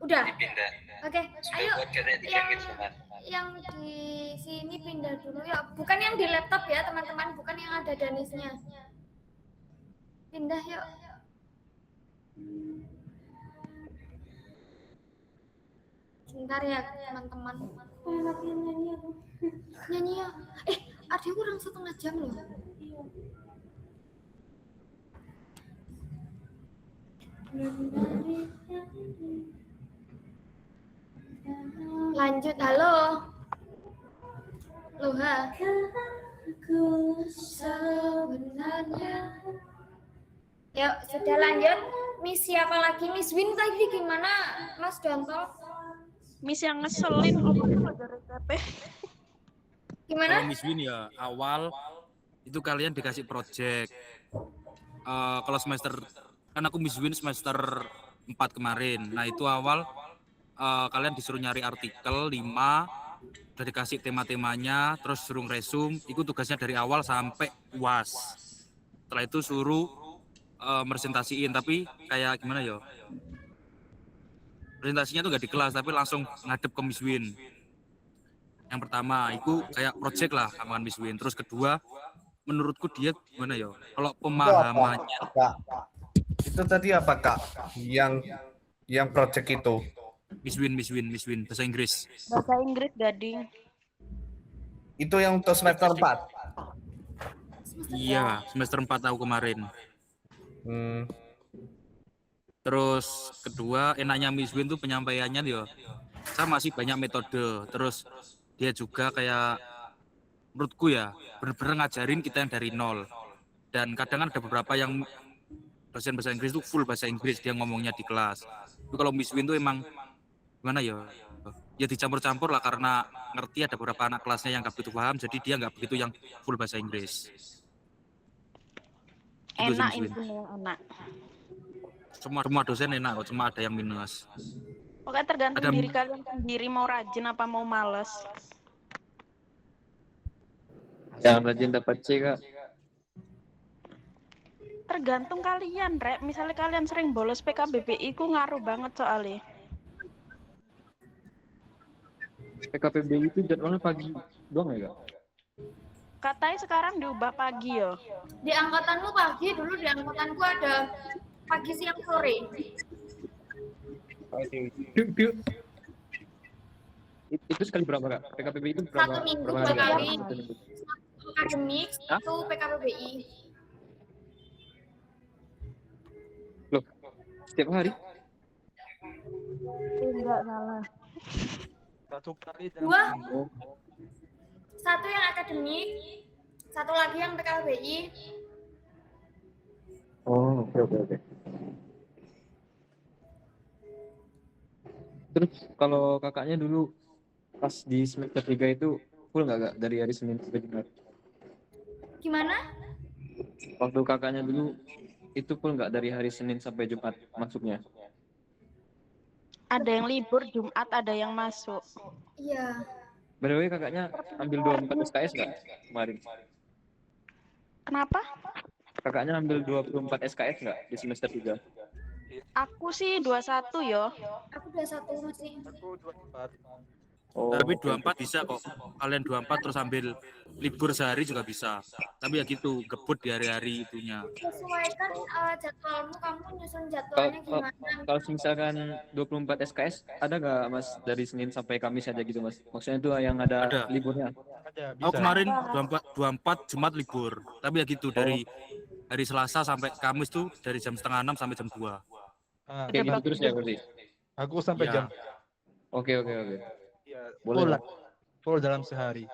Udah.
dipindah.
Oke,
Sudah
ayo
buat Kak Dika gitu kan.
yang di sini pindah dulu ya. Bukan yang di laptop ya teman-teman, bukan yang ada Danisnya. Pindah yuk. Sebentar ya teman-teman. Nyanyi aku. Nyanyi ya. Ada kurang 1,5 jam loh. Lanjut, halo. Loha. Yuk, sudah lanjut. Miss siapa lagi? Miss Win tadi gimana, Mas Donto?
Miss yang ngeselin
Gimana?
Kalau Miss Win ya awal itu kalian dikasih project. Kalau semester kan aku Miss Win semester 4 kemarin. Nah itu awal kalian disuruh nyari artikel 5, udah dikasih tema-temanya, terus suruh resum. Itu tugasnya dari awal sampai UAS. Setelah itu suruh presentasiin, tapi kayak gimana ya? Presentasinya tuh gak di kelas, tapi langsung ngadep ke Miss Win. Yang pertama itu kayak project lah sama Miss Win. Terus kedua menurutku dia gimana ya? Kalau
Itu apa,
pemahamannya
Kak? Itu tadi apa, Kak? Yang project itu.
Miss Win bahasa Inggris.
Bahasa Inggris Gading.
Itu yang untuk semester 4.
Iya, semester 4 tahu kemarin. Terus kedua, enaknya Miss Win tuh penyampaiannya dia sama sih, banyak metode. Terus dia juga kayak menurutku ya bener-bener ngajarin kita yang dari nol. Dan kadang ada beberapa yang dosen bahasa Inggris tuh full bahasa Inggris dia ngomongnya di kelas. Tapi kalau Miss Win tuh emang gimana ya? Ya dicampur-campur lah, karena ngerti ada beberapa anak kelasnya yang nggak begitu paham, jadi dia nggak begitu yang full bahasa Inggris. Itu sih
Enak
Miss Win.
intinya enak.
Semua dosen enak kok, cuma ada yang minus.
Pokoknya tergantung
Ada-
diri kalian sendiri mau rajin apa mau males.
Jangan rajin dapat C, Kak.
Tergantung kalian, Rek. Misalnya kalian sering bolos PKBBI ku ngaruh banget soalnya.
PKPBI itu jadwalnya pagi doang ya, Kak?
Katanya sekarang diubah pagi ya.
Di angkatanmu pagi, dulu di angkatanku ada pagi, siang, sore.
Itu sekali berapa, Kak? PKPBI itu berapa?
Satu minggu
berapa
2
hari,
kali.
Kak? Satu minggu.
Akademik itu PKBBI.
Loh, setiap hari?
Enggak salah.
Satu kali
Dua. Satu yang akademik, satu lagi yang PKBBI.
Oh, oke. Terus kalau kakaknya dulu pas di semester 3 itu full nggak, Kak? Dari hari Senin sampai Jumat?
Gimana?
Waktu kakaknya dulu itu full nggak dari hari Senin sampai Jumat masuknya?
Ada yang libur Jumat, ada yang masuk.
Iya.
By the way, kakaknya ambil 24 SKS nggak kemarin?
Kenapa?
Kakaknya ambil 24 SKS nggak di semester 3?
Aku sih 21 yo.
Aku 21 masih.
Aku 24.
Oh,
Tapi
oke.
24 bisa kok. Kalian 24 terus ambil libur sehari juga bisa. Tapi ya gitu, gebut di hari-hari itunya.
Sesuaikan jadwalmu, kamu nyusun
Kalau
jadwalnya gimana?
kalau misalkan 24 SKS ada nggak, Mas, dari Senin sampai Kamis aja gitu, Mas? Maksudnya itu yang ada
Ada.
liburnya?
Ada,
Aku
bisa.
kemarin 24 Jumat libur. Tapi ya gitu, dari hari Selasa sampai Kamis tuh dari jam setengah 6 sampai jam 2.
Ah,
Kayak gitu terus ya berarti?
aku sampai
Iya.
jam
Oke.
ya,
Boleh,
full,
Mas.
full dalam sehari.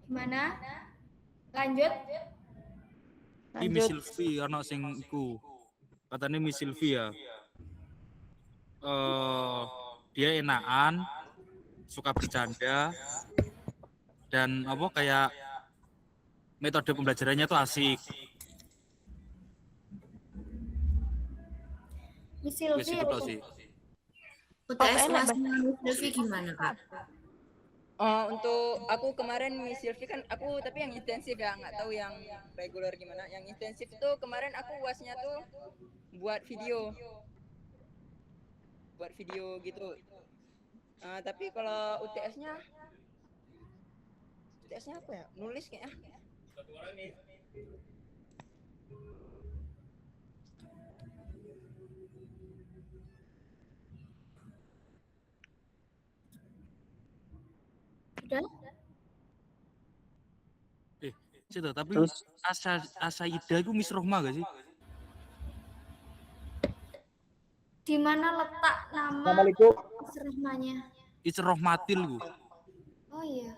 Gimana? Lanjut.
Ini Miss Sylvie, anak sing iku. Katanya Miss Sylvie ya. Dia enakan, suka bercanda, dan apa kayak metode pembelajarannya tuh asik.
Miss
Wes
Sylvie.
itu tau sih.
UTS kelasnya Miss Sylvie gimana, Kak?
Untuk aku kemarin Miss Sylvie kan aku tapi yang intensif ya, nggak tahu yang reguler gimana. Yang intensif tuh kemarin aku UASnya tuh buat video gitu. Tapi kalau UTS-nya apa ya? Nulis kayaknya.
Udah?
Cita, tapi
Terus?
Asaida itu Miss Rohma gak sih?
Di mana letak nama
Assalamualaikum.
seremanya?
It's Rohmatil ku.
Oh iya.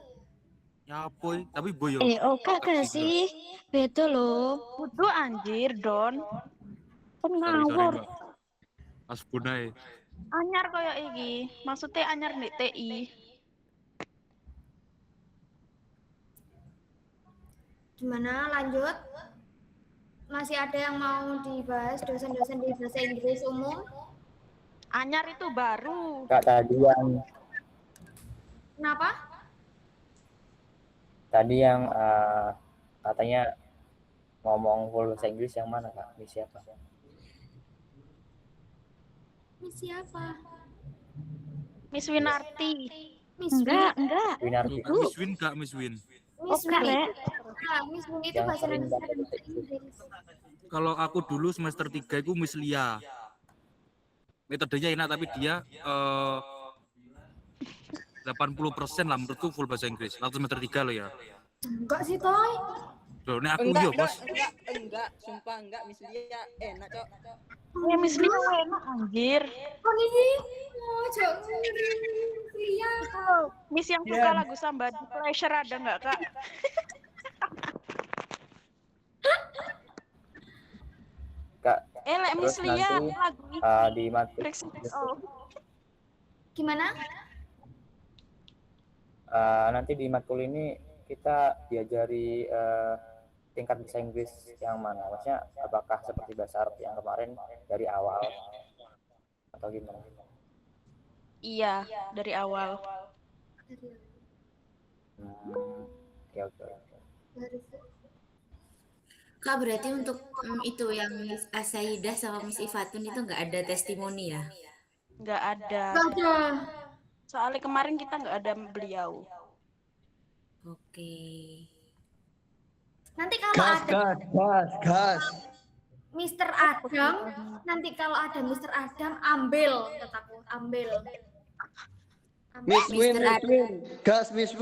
Ya boy, tapi boy yo.
oke gak sih? Beda loh.
Kudu anjir, Don.
Sorry,
Ngawur.
Mbak. Pas bunai.
Anyar koyo iki. Maksudnya anyar di TI.
Gimana? Lanjut. Masih ada yang mau dibahas dosen-dosen di bahasa Inggris umum?
Anyar itu baru.
Kak,
Kenapa?
tadi yang katanya ngomong full bahasa Inggris yang mana, Kak? Ini siapa?
Ini siapa?
Miss Winarti. Enggak.
Winarti.
Miss Win Kak, Miss Win.
Miss
Oke,
Win.
Rek.
Miss Win itu
Yang
bahasa
sering
Indonesia
dapat
dan bahasa Inggris.
Kalau aku dulu semester 3 itu Miss Lia. Metodenya enak tapi dia 80% lah menurutku full bahasa Inggris. Waktu semester 3 loh ya.
Enggak sih, Toy.
Loh, ini aku yo, Bos.
Enggak, sumpah enggak. Miss Lia enak, Cok.
Ya Miss Lia enak anjir.
Oh, ini mau Cok. Lia.
Miss yang suka lagu Somebody Pleasure ada nggak, Kak?
Kak.
Lek Miss
Terus
Lia
nanti
lagu
di matkul
Gimana?
nanti di matkul ini kita diajari tingkat bahasa Inggris yang mana? Maksudnya apakah seperti bahasa Arab yang kemarin dari awal atau gimana?
Iya, dari awal.
Oke.
Kak, berarti untuk itu yang Miss Asaidah sama Miss Ifatun itu nggak ada testimoni ya?
Nggak ada.
Nggak ada.
Soalnya kemarin kita nggak ada beliau.
Oke.
Nanti kalau ada
gas.
Mr. Adam, nanti kalau ada Mr. Adam ambil, kataku ambil.
Miss Win. Gas Miss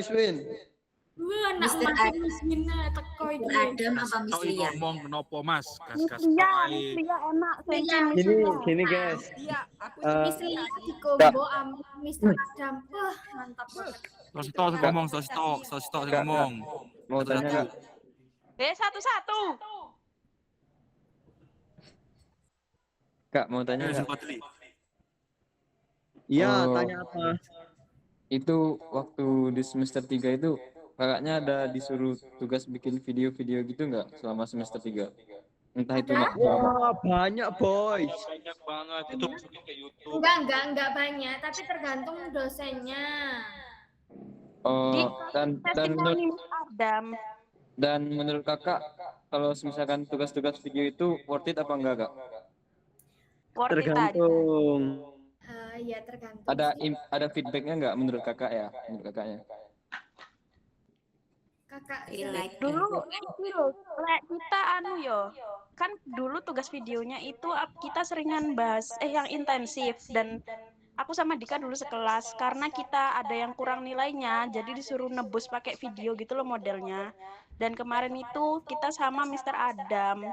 Win.
Wah, anak
Mr.
makin Miss Wina teko iki.
Mr. Adam apa Miss
Kau
Lia?
ngomong kenapa Mas? Gas-gas
Iya,
ae.
Miss Lia enak.
Gini guys.
Miss Lia dikombo ambil Mr. Adam. Wah, mantap banget.
Sosito ngomong, Sosito ngomong.
Mau tanya Kak.
Satu-satu.
Kak, mau tanya
Eh,
Kak.
sempat li.
Iya,
Oh.
tanya apa?
Itu waktu di semester 3 itu kakaknya ada disuruh tugas bikin video-video gitu nggak selama semester 3? Entah itu
Wah, banyak boy.
Banyak banget itu masukin ke YouTube.
Enggak banyak, tapi tergantung dosennya.
dan
Testimoni
menurut
Miss Adam.
menurut kakak kalau misalkan tugas-tugas video itu worth it apa enggak, Kak?
Worth it aja.
Tergantung.
Ya tergantung.
Ada feedbacknya nggak menurut kakak ya? Menurut kakaknya?
Kakak
Dulu ini loh, Lek, kita kan dulu tugas videonya itu kita seringan bahas yang intensif, dan aku sama Dika dulu sekelas karena kita ada yang kurang nilainya, jadi disuruh nebus pakai video gitu loh modelnya. Dan kemarin itu kita sama Mr. Adam,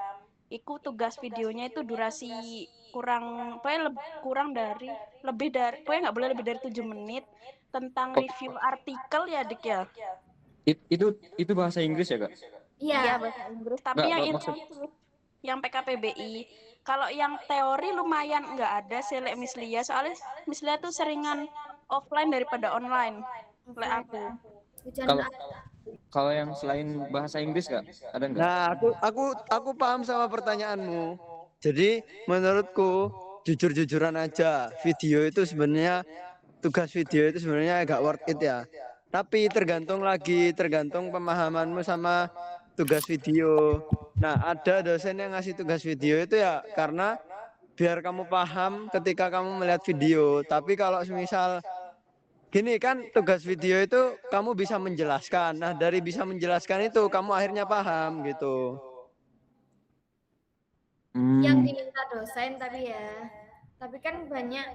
ikut tugas videonya itu durasi pokoknya nggak boleh lebih dari 7 menit tentang review artikel ya Dik ya.
Itu bahasa Inggris ya, Kak?
Iya, bahasa Inggris, tapi
Nggak,
yang
maksud-
intensif, yang PKPBI. Kalau yang teori lumayan nggak ada sih Lek Miss Lia, soalnya Miss Lia tuh seringan offline daripada online. Lek aku.
Kalau yang selain bahasa Inggris Kak, ada nggak?
Nah, aku paham sama pertanyaanmu. Jadi menurutku jujur-jujuran aja, tugas video itu sebenarnya agak worth it ya. Tapi tergantung pemahamanmu sama tugas video. Nah, ada dosen yang ngasih tugas video itu ya karena biar kamu paham ketika kamu melihat video. Tapi kalau misal gini kan, tugas video itu kamu bisa menjelaskan. Nah, dari bisa menjelaskan itu kamu akhirnya paham gitu.
Yang diminta dosen tapi kan banyak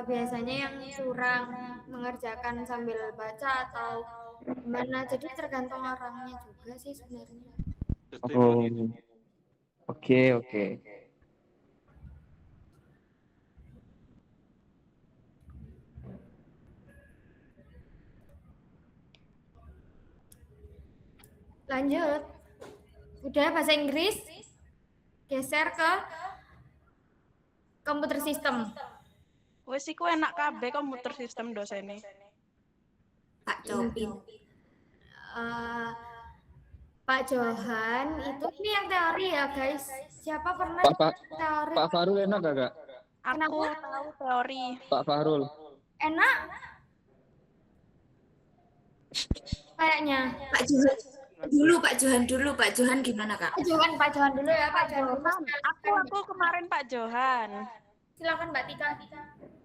biasanya yang curang mengerjakan sambil baca atau gimana, jadi tergantung orangnya juga sih sebenarnya.
Oh, oke.
Lanjut, udah bahasa Inggris, geser ke komputer sistem.
Wes iku enak kabeh komputer sistem dosennya.
Pak Jopin.
Pak Johan itu ini yang teori ya guys. Siapa pernah teori?
Pak Farul enak gak, Kak?
Aku tahu teori.
Pak Farul.
Enak? Kayaknya.
Pak Johan gimana Kak?
Pak Johan dulu ya, Pak Johan.
Aku kemarin Pak Johan.
Silakan Mbak Tika.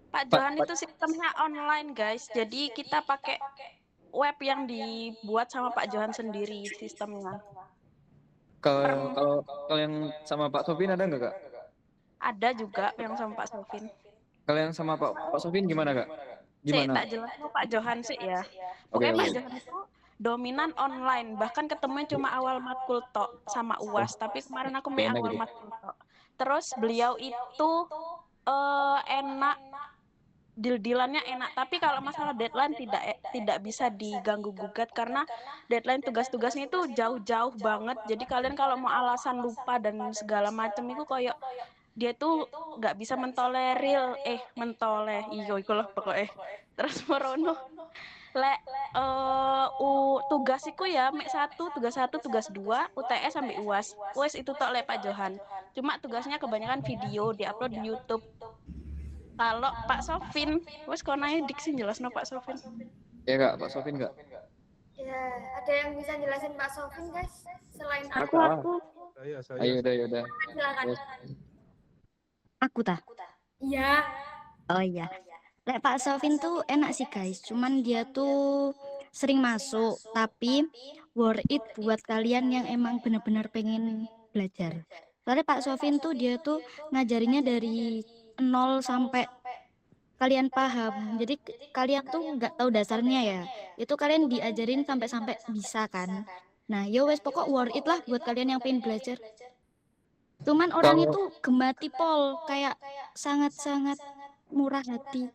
Pak Johan itu sistemnya online, guys. Jadi kita pakai web yang dibuat sama Pak Johan sendiri sistemnya.
Kalau yang sama Pak Sofin ada nggak, Kak?
Ada juga yang sama Pak Sofin.
Kalau yang sama Pak Sofin gimana, Kak?
Saya
Gimana?
tak jelas Pak Johan sih ya.
Oke,
Pokoknya Pak
oke.
Johan itu dominan online, bahkan ketemunya cuma awal matkul tok sama UAS, tapi kemarin aku main
Enak
awal
gitu.
matkul tok. Terus beliau itu enak, deal-dealannya enak, tapi kalau masalah deadline tidak bisa diganggu gugat karena deadline tugas-tugasnya itu jauh-jauh banget. Jadi kalian kalau mau alasan lupa dan segala macam itu kayak dia tuh nggak bisa iyo iku lah pokoknya. Terus merono lek tugas iku ya mek 1, tugas 1, tugas 2, UTS sampai UAS. UAS itu tok lek Pak Johan. Cuma tugasnya kebanyakan video diupload di YouTube. Kalau Pak Sofin, wes konae diksi jelasno Pak Sofin.
Ya, Kak, Pak Sofin nggak?
Ya, ada yang bisa jelasin Pak Sofin, guys? Selain
Aku. Ayo udah.
Silakan.
Aku tak.
Iya.
Oh iya. Lek Pak Sofin tuh enak sih guys, cuman dia tuh sering masuk, tapi worth it buat kalian yang emang benar-benar pengen belajar. Soalnya Pak Sofin tuh dia tuh ngajarinya dari 0 sampai kalian paham. Jadi kalian tuh nggak tahu dasarnya ya. Itu kalian diajarin sampai bisa kan. Nah, yo wes pokok worth it lah buat kalian yang pengen belajar. Cuman orang itu gemati pol, kayak sangat-sangat murah hati.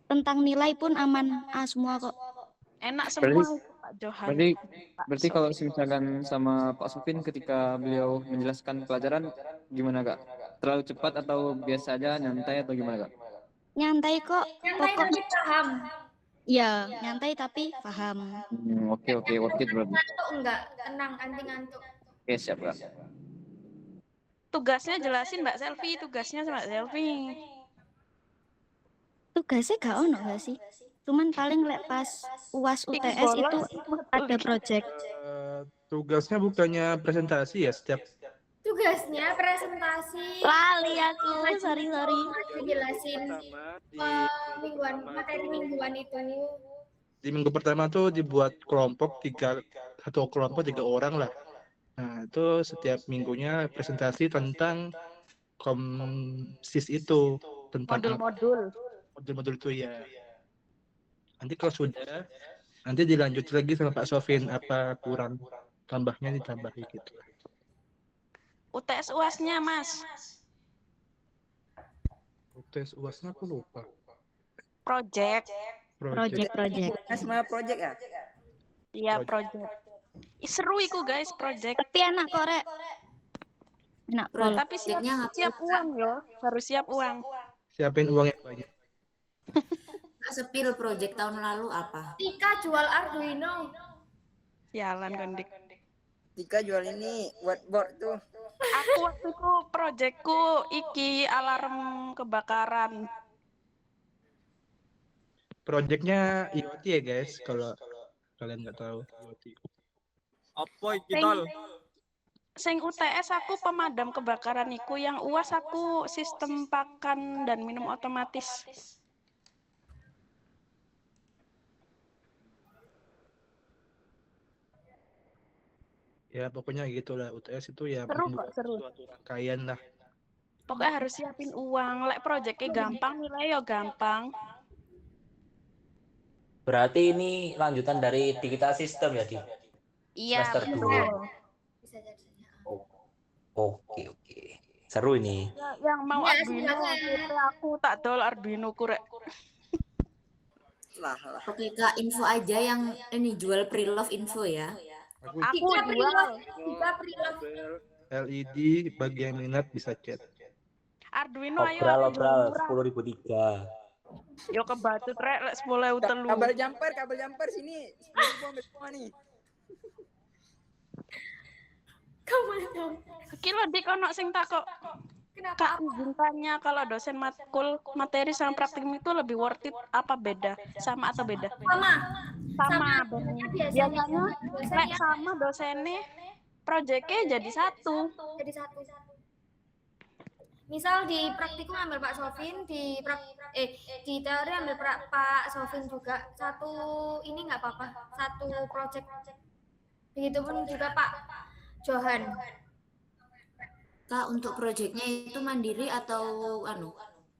Tentang nilai pun aman semua kok.
Enak semua Pak Johan.
Berarti kalau misalkan sama Pak Sofin ketika beliau menjelaskan pelajaran gimana, Kak? Terlalu cepat atau biasa aja, nyantai atau gimana, Kak?
Nyantai kok.
Nyantai tapi paham.
Iya, nyantai tapi paham.
Oke, worth it berarti.
Ngantuk enggak? Tenang, anti ngantuk.
Oke, siap, Kak.
Tugasnya jelasin Mbak Selfie, tugasnya Mbak Selfie.
Tugasnya gak ono gak sih? Cuman paling lek pas UAS UTS itu ada project.
Tugasnya bukannya presentasi ya setiap
Tugasnya presentasi.
Lali aku, sorry.
Dijelasin materi mingguan itu.
di minggu pertama tuh dibuat kelompok satu kelompok 3 orang lah. Nah, itu setiap minggunya presentasi tentang komsis itu, tentang modul-modul itu ya. Nanti kalau sudah, nanti dilanjut lagi sama Pak Sofin apa kurang tambahnya ditambahi gitu.
UTS UAS-nya, Mas.
UTS UAS-nya aku lupa.
Project.
Semua project ya?
Iya, project. Seru iku guys, project.
Tapi enak kok, Rek. Enak pol.
Tapi siap uang yo, harus siap uang.
Siapin uang yang banyak.
Sepil project tahun lalu apa?
Tika jual Arduino.
Sialan Kondik.
Tika jual ini whiteboard tuh.
Aku waktu itu projectku iki alarm kebakaran.
Projectnya IoT ya guys, kalau kalian nggak tahu IoT.
Apa iki tol?
Sing UTS aku pemadam kebakaran iku, yang UAS aku sistem pakan dan minum otomatis.
Ya pokoknya gitulah, UTS itu ya
Seru
membuat
kok, seru.
suatu rangkaian lah.
Pokoknya harus siapin uang. Lek projectnya gampang, nilai yo gampang.
Berarti ini lanjutan dari digital system ya, Di?
Iya,
Semester
betul.
2. Oke. Seru ini.
Yang mau
Ya,
Arduino,
silakan.
aku tak dol Arduino kurek.
Lah.
Oke Kak, info aja yang ini jual pre-love info ya.
Aku
Tika
jual.
pre-love.
LED bagi yang minat bisa chat.
Arduino ayo.
Obral
murah.
10.003.
Yo kebatut rek lek 10.000 telu.
Kabel jumper sini. 10.000 ambil semua nih.
Kilo dik ono sing takok. Kak, izin tanya kalau dosen matkul materi sama praktikum itu lebih worth it apa beda? Sama atau beda? Sama. Biasanya lek sama dosennya projectnya jadi satu.
Misal di praktikum ambil Pak Sofin, di teori ambil Pak Sofin juga. Satu ini nggak apa-apa, satu project. Begitupun juga Pak Johan.
Kak, untuk proyeknya itu mandiri atau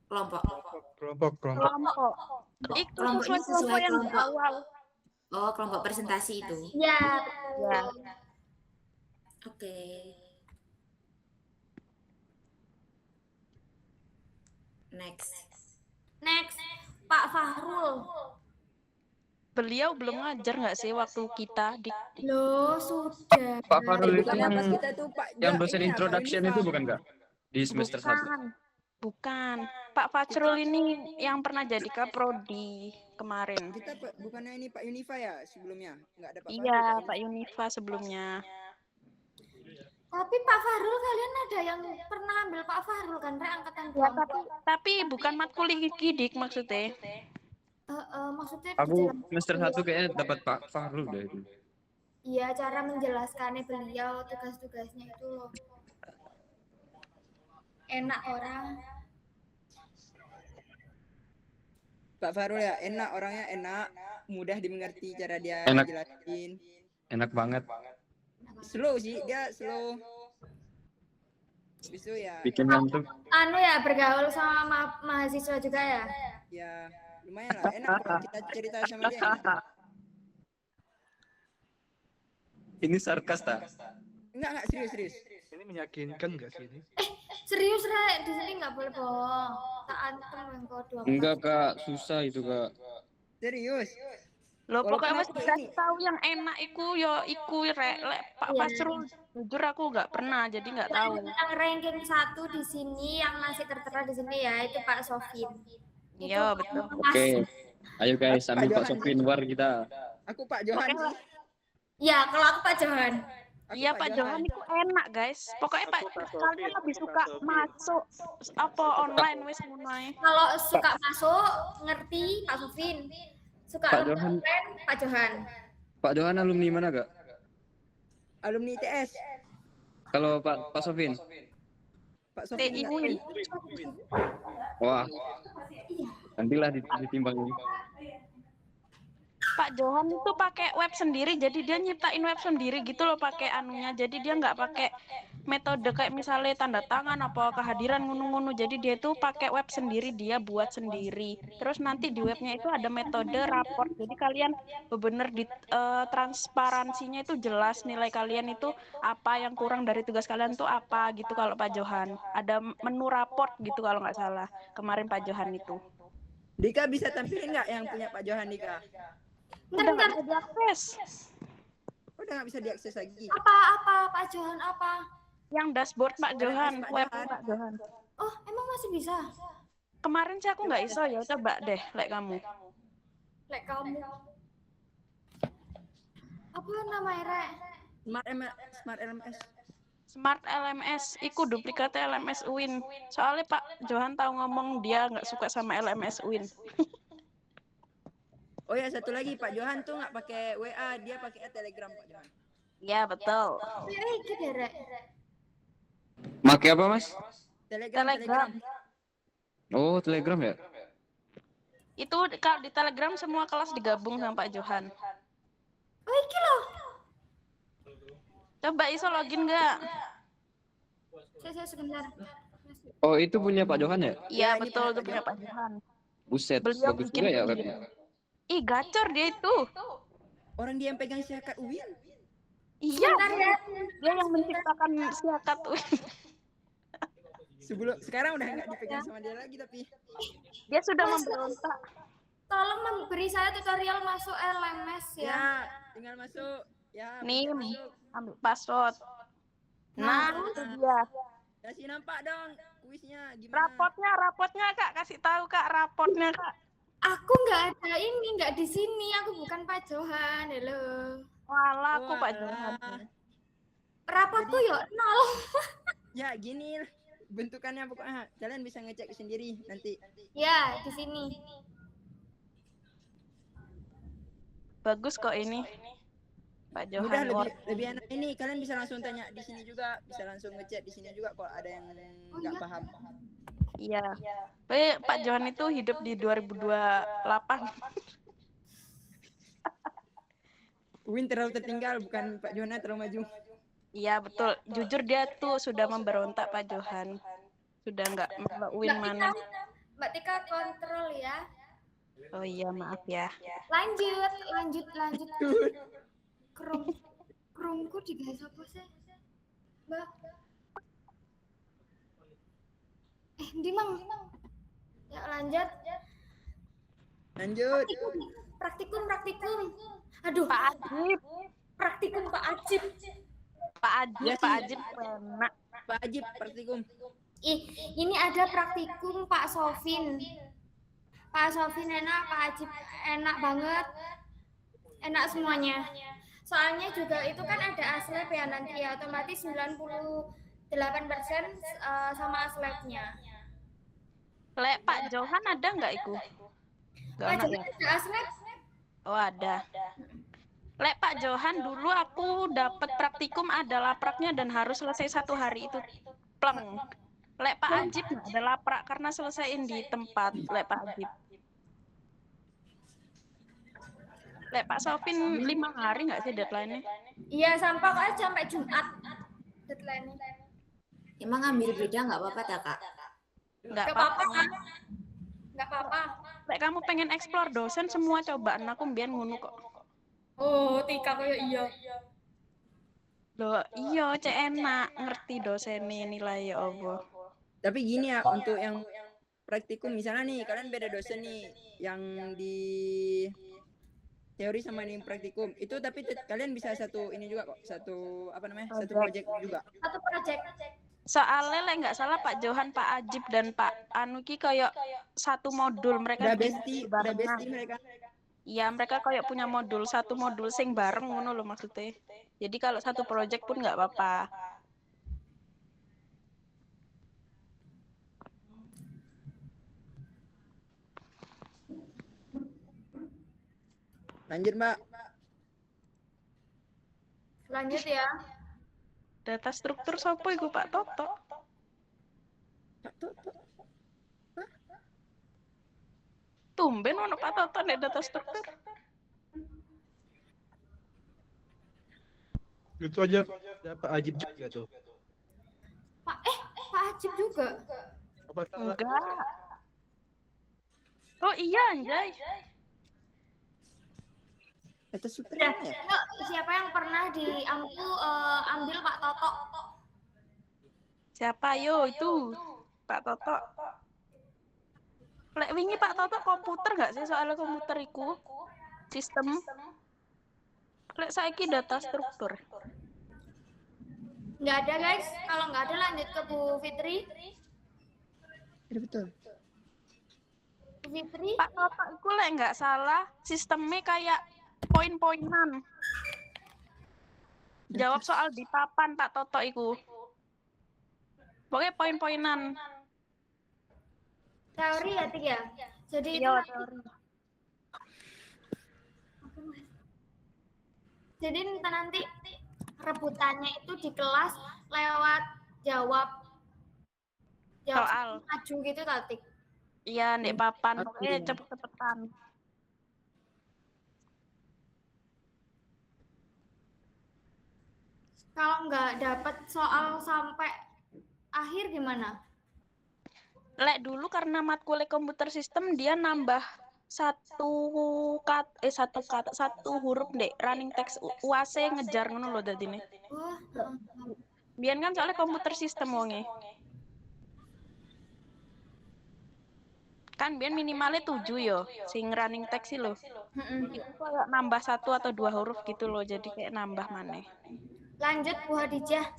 kelompok?
Kelompok.
Kelompoknya sesuai
yang di
kelompok.
awal.
Oh, kelompok presentasi itu.
Ya,
Ya.
Oke.
Next, Pak Fahrul.
Beliau belum ngajar nggak sih waktu kita di
Loh, sudah.
Pak Farul itu
Bukannya
yang
pas kita tuh Pak
dosen
ini ya, Pak
introduction
Unifa.
itu bukan Kak? Di semester 1.
Bukan. Pak Fajrul ini yang pernah jadi kaprodi kemarin.
Kita bukannya ini Pak Unifa ya sebelumnya? Nggak ada Pak
Iya,
Farul,
Pak Unifa sebelumnya.
Tapi Pak Fahrul kalian ada yang pernah ambil Pak Fahrul kan, Rek, angkatan
Ya,
24.
tapi bukan matkul gidik maksudnya.
Maksudnya
Aku semester 1 kayaknya dapat Pak Farul deh itu.
iya, cara menjelaskannya beliau, tugas-tugasnya itu loh. Enak orang.
Pak Farul ya, enak orangnya, enak, mudah dimengerti cara dia
Enak.
jelasin.
Enak banget.
Slow sih, dia slow. Bisa ya.
Bikin ngantuk.
Ya, bergaul sama mahasiswa juga ya?
Ya, lumayan lah, enak kalau kita cerita sama dia. Enak.
Ini sarkas tak?
Enggak, serius.
Ini meyakinkan nggak sih ini?
Serius, Rek, di sini nggak boleh bohong. Tak antem yang kau 24.
Enggak Kak, susah itu Kak.
Serius.
Loh,
Walaupun
pokoknya
aku
masih dikasih
ini-
tahu yang enak iku rek Pak
Iya.
Fajrul. Jujur aku nggak pernah, jadi nggak tahu.
Yang ranking 1 di sini, yang masih tertera di sini ya, itu Pak Sofin.
Iya, betul.
Oke. Ayo guys, ambil Pak Sofin war kita.
Aku Pak Johan sih.
Ya, kalau aku Pak Johan.
Iya, Pak Johan itu enak, guys. Pokoknya Pak kalian lebih suka masuk apa online wis mulai.
Kalau suka masuk, ngerti Pak Sofin. Suka
Pak
alumni
Johan.
online, Pak Johan.
Pak Johan alumni mana Kak?
Alumni ITS.
Kalau Pak Sofin?
Pak Sofin.
TI
enggak.
UI.
Wah. Nantilah ditimbang ini.
Pak Johan itu pakai web sendiri, jadi dia nyiptain web sendiri gitu loh pakai anunya. Jadi dia nggak pakai metode kayak misalnya tanda tangan apa kehadiran ngunu-ngunu. Jadi dia itu pakai web sendiri, dia buat sendiri. Terus nanti di webnya itu ada metode raport. Jadi kalian benar di transparansinya itu jelas nilai kalian itu apa yang kurang dari tugas kalian tuh apa gitu kalau Pak Johan. Ada menu raport gitu kalau nggak salah. Kemarin Pak Johan itu.
Dika bisa tampilin nggak yang punya Pak Johan Dika?
Udah nggak bisa diakses.
Udah nggak bisa diakses lagi.
Apa Pak Johan apa?
Yang dashboard Pak Johan,
Pak
web
Johan.
Pak Johan.
Oh, emang masih bisa?
Kemarin sih aku nggak iso ya, coba deh, like kamu.
Lek kamu. Apa namanya, Rek?
Smart LMS.
Smart LMS, iku duplikatnya LMS UIN. Soalnya Pak Johan tahu ngomong dia nggak suka sama LMS UIN.
Oh ya, satu lagi Pak Johan tuh nggak pakai WA, dia pakai Telegram Pak Johan.
Iya betul.
Itu deh, Rek.
Pakai apa Mas?
Telegram.
Oh, Telegram ya?
Itu kalau di Telegram semua kelas digabung sama Pak Johan.
Oh, iki loh.
Coba iso login nggak?
Saya sebentar.
Oh, itu punya Pak Johan ya?
Iya betul, itu punya Pak Johan.
Buset,
Beliau
bagus
bikin
juga ya
sendiri.
webnya.
Ih gacor dia itu.
Orang dia yang pegang syahakat UIN.
Iya,
Bentar ya.
dia yang menciptakan syahakat UIN.
Sekarang udah nggak dipegang sama dia lagi tapi.
Dia sudah memberontak.
Tolong memberi saya tutorial masuk LMS ya.
Ya, tinggal masuk. Ya,
Nih,
masuk.
ambil password. Nah, itu dia.
Kasih nampak dong kuisnya gimana.
Rapotnya Kak, kasih tahu Kak rapotnya Kak.
Aku nggak ada ini, nggak di sini. Aku bukan Pak Johan, halo.
Walah, aku Pak Johan.
Rapotku yuk nol.
Ya, gini bentukannya pokoknya. Kalian bisa ngecek sendiri nanti.
Ya, di sini.
Bagus kok ini. Pak
Mudah,
Johan.
lebih enak ini. Kalian bisa langsung tanya di sini juga, bisa langsung ngechat di sini juga kalau ada yang nggak paham.
Iya. Pak Johan itu hidup di 2028.
Win terlalu tertinggal, bukan Pak Johan terlalu maju.
Iya betul. Jujur dia tuh sudah memberontak Pak Johan. Sudah nggak Mbak Win mana.
Mbak Tika kontrol ya.
Oh iya maaf ya.
Lanjut. Kerungku digawe apa sih? Mbak. Ndi Mang. Ya lanjut. Praktikum. Aduh,
Pak Ajib.
Praktikum Pak Ajib.
Pak Ajib enak.
Pak Ajib praktikum.
Ini ada praktikum Pak Sofin. Pak Sofin enak, Pak Ajib enak banget. Enak semuanya. Soalnya juga itu kan ada aslab ya nanti ya, otomatis 98% sama aslabnya.
Lek Pak Johan ada nggak itu?
Pak Johan ada aslab?
Oh ada. Lek Pak Johan dulu aku dapat praktikum ada lapraknya dan harus selesai 1 hari itu pleng. Lek Pak Ajib nggak ada laprak karena selesaiin di tempat. Lek Pak Ajib. Lek Pak Sofin 5 hari nggak sih deadline-nya?
Iya sampai Jumat deadline-nya.
Emang ngambil beda nggak apa-apa tak Kak?
Nggak apa-apa. Lek kamu pengen explore dosen semua cobaan aku mbiyen ngono kok.
Oh, Tika koyo iya.
Loh, iya cek enak ngerti dosennya nilai ya Allah.
Tapi gini ya, untuk yang praktikum misalnya nih kalian beda dosen nih yang di teori sama yang praktikum itu, tapi kalian bisa satu ini juga kok, satu project juga.
Satu project.
Soalnya lah nggak salah Pak Johan, Pak Ajib dan Pak Anuki kayak satu modul mereka
udah bestie mereka.
Iya mereka kayak punya satu modul sing bareng ngono loh maksudnya. Jadi kalau satu project pun nggak apa-apa.
Lanjut Mbak.
Lanjut ya.
Data struktur sopo iku Pak Toto?
Pak Toto.
Tumben ono Pak Toto nek data struktur.
Itu aja Pak Ajib juga tuh.
Pak Ajib juga.
Enggak. Oh iya anjay.
Data struktur
ya? Siapa yang pernah ambil Pak Toto?
Siapa yo itu? Pak Toto. Lek wingi Pak Toto komputer nggak sih soalnya komputer iku sistem. Lek saiki data struktur.
Nggak ada guys. Kalau nggak ada lanjut ke Bu Fitri.
Ya, betul.
Bu Fitri.
Pak Toto iku lek nggak salah sistemnya kayak poin-poinan. Jawab soal di papan Pak Toto iku. Pokoknya poin-poinan.
Teori ya, Tik ya? Jadi
iya,
itu
teori.
Jadi nanti rebutannya itu di kelas lewat jawab
soal
maju gitu Tik.
Iya, ndek papan. Pokoknya cepet-cepetan.
Kalau nggak dapat soal sampai akhir gimana?
Lek dulu karena matkul komputer sistem dia nambah satu huruf deh running text UAC ngejar ngono lho dadine. Biyen kan soalnya komputer sistem wonge. Kan biyen minimalnya 7 yo sing running text sih lho. Itu kayak nambah 1 atau 2 huruf gitu loh, jadi kayak nambah maneh.
Lanjut Bu Hadijah.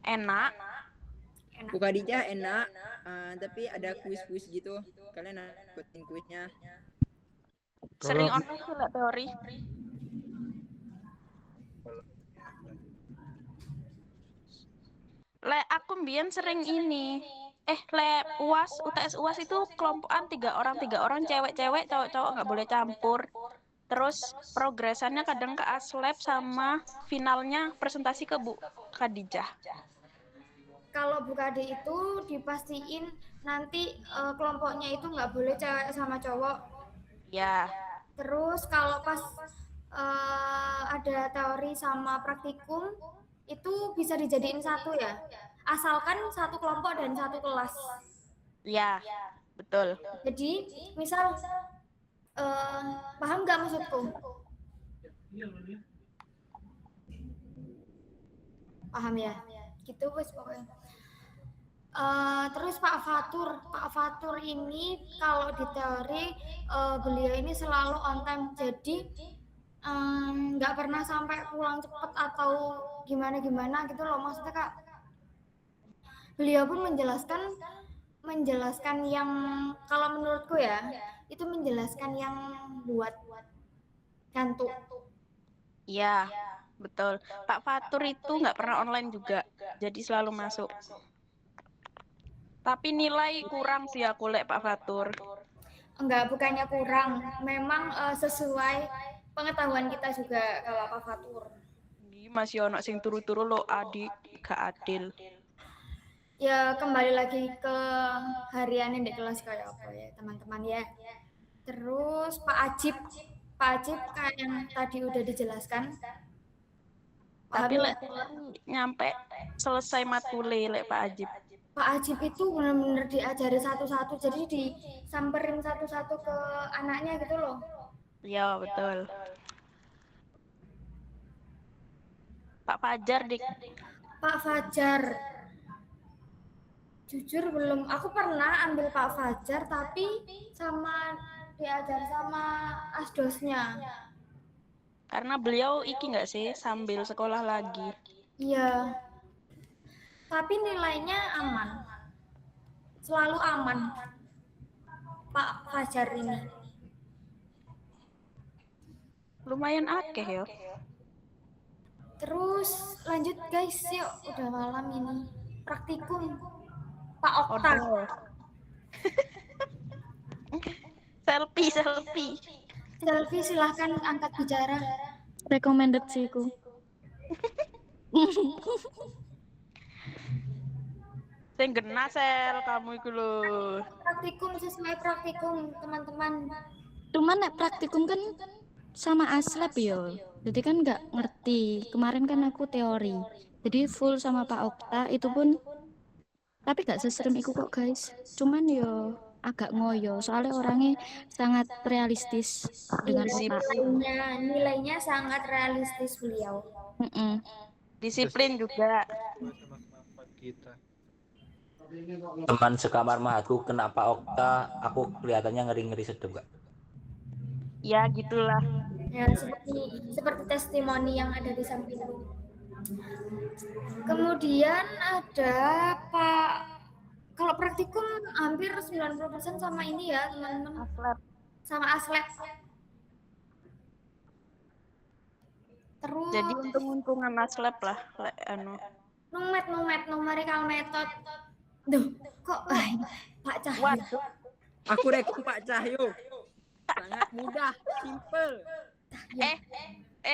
Enak.
Bu Khadijah enak, tapi ada kuis-kuis gitu. Kalian ikutin kuisnya.
Sering online sih lek teori. Lek aku mbien sering ini. Lek UAS, UTS UAS itu kelompokan 3 orang, cewek-cewek, cowok-cowok nggak boleh campur. Terus progresannya kadang ke aslab sama finalnya presentasi ke Bu Khadijah.
Kalau Bu Kade itu dipastiin nanti kelompoknya itu nggak boleh cewek sama cowok.
Ya.
Terus kalau pas ada teori sama praktikum itu bisa dijadiin satu ya, asalkan satu kelompok dan satu kelas.
Ya, betul.
Jadi misal paham nggak maksudku? Paham ya? Gitu wes pokoknya. Terus Pak Fatur ini kalau di teori beliau ini selalu on time, jadi nggak pernah sampai pulang cepet atau gimana gitu loh, maksudnya Kak. Beliau pun menjelaskan yang kalau menurutku ya itu menjelaskan yang buat ngantuk.
Iya, betul. Pak Fatur itu nggak pernah online juga, jadi selalu masuk. Tapi nilai kurang sih aku lek Pak Fatur.
Enggak, bukannya kurang, memang sesuai pengetahuan kita juga kalau Pak Fatur.
Masih ono sing turu-turu lo adik, gak adil.
Ya kembali lagi ke hariannya di kelas kayak apa ya teman-teman ya. Terus Pak Ajib kayak yang tadi udah dijelaskan.
Tapi lek nyampe selesai matkule lek Pak Ajib.
Pak Ajib itu benar-benar diajari satu-satu, jadi disamperin satu-satu ke anaknya gitu loh.
Iya, betul. Pak Fajar, Dik.
Pak Fajar. Jujur belum, aku pernah ambil Pak Fajar tapi diajar sama asdosnya.
Karena beliau iki nggak sih sambil sekolah lagi.
Iya. Tapi nilainya aman. Selalu aman. Pak Fajar ini.
Lumayan akeh ya.
Terus lanjut guys, yuk udah malam ini. Praktikum Pak Okta.
Selfie.
Selfie silahkan angkat bicara.
Recommended sih ku.
Sing gena sel kamu iku lho.
Praktikum sesuai praktikum, teman-teman.
Cuman nek praktikum kan sama aslab yo. Jadi kan nggak ngerti. Kemarin kan aku teori. Jadi full sama Pak Okta itu pun tapi gak seserem iku kok guys. Cuman yo agak ngoyo soalnya orangnya sangat realistis dengan otak.
Nilainya sangat realistis beliau.
Disiplin juga.
Teman sekamar mahatku kena Pak Okta, aku kelihatannya ngeri-ngeri sedep gak?
Ya gitulah.
Ya seperti testimoni yang ada di sampingku. Kemudian ada Pak, kalau praktikum hampir 90% sama ini ya teman-teman. Sama aslab. Terus
Jadi untung-untungan aslab lah
numerical method. Duh, kok Pak Cahyo.
Waduh. Aku rekom Pak Cahyo. Sangat mudah, simple.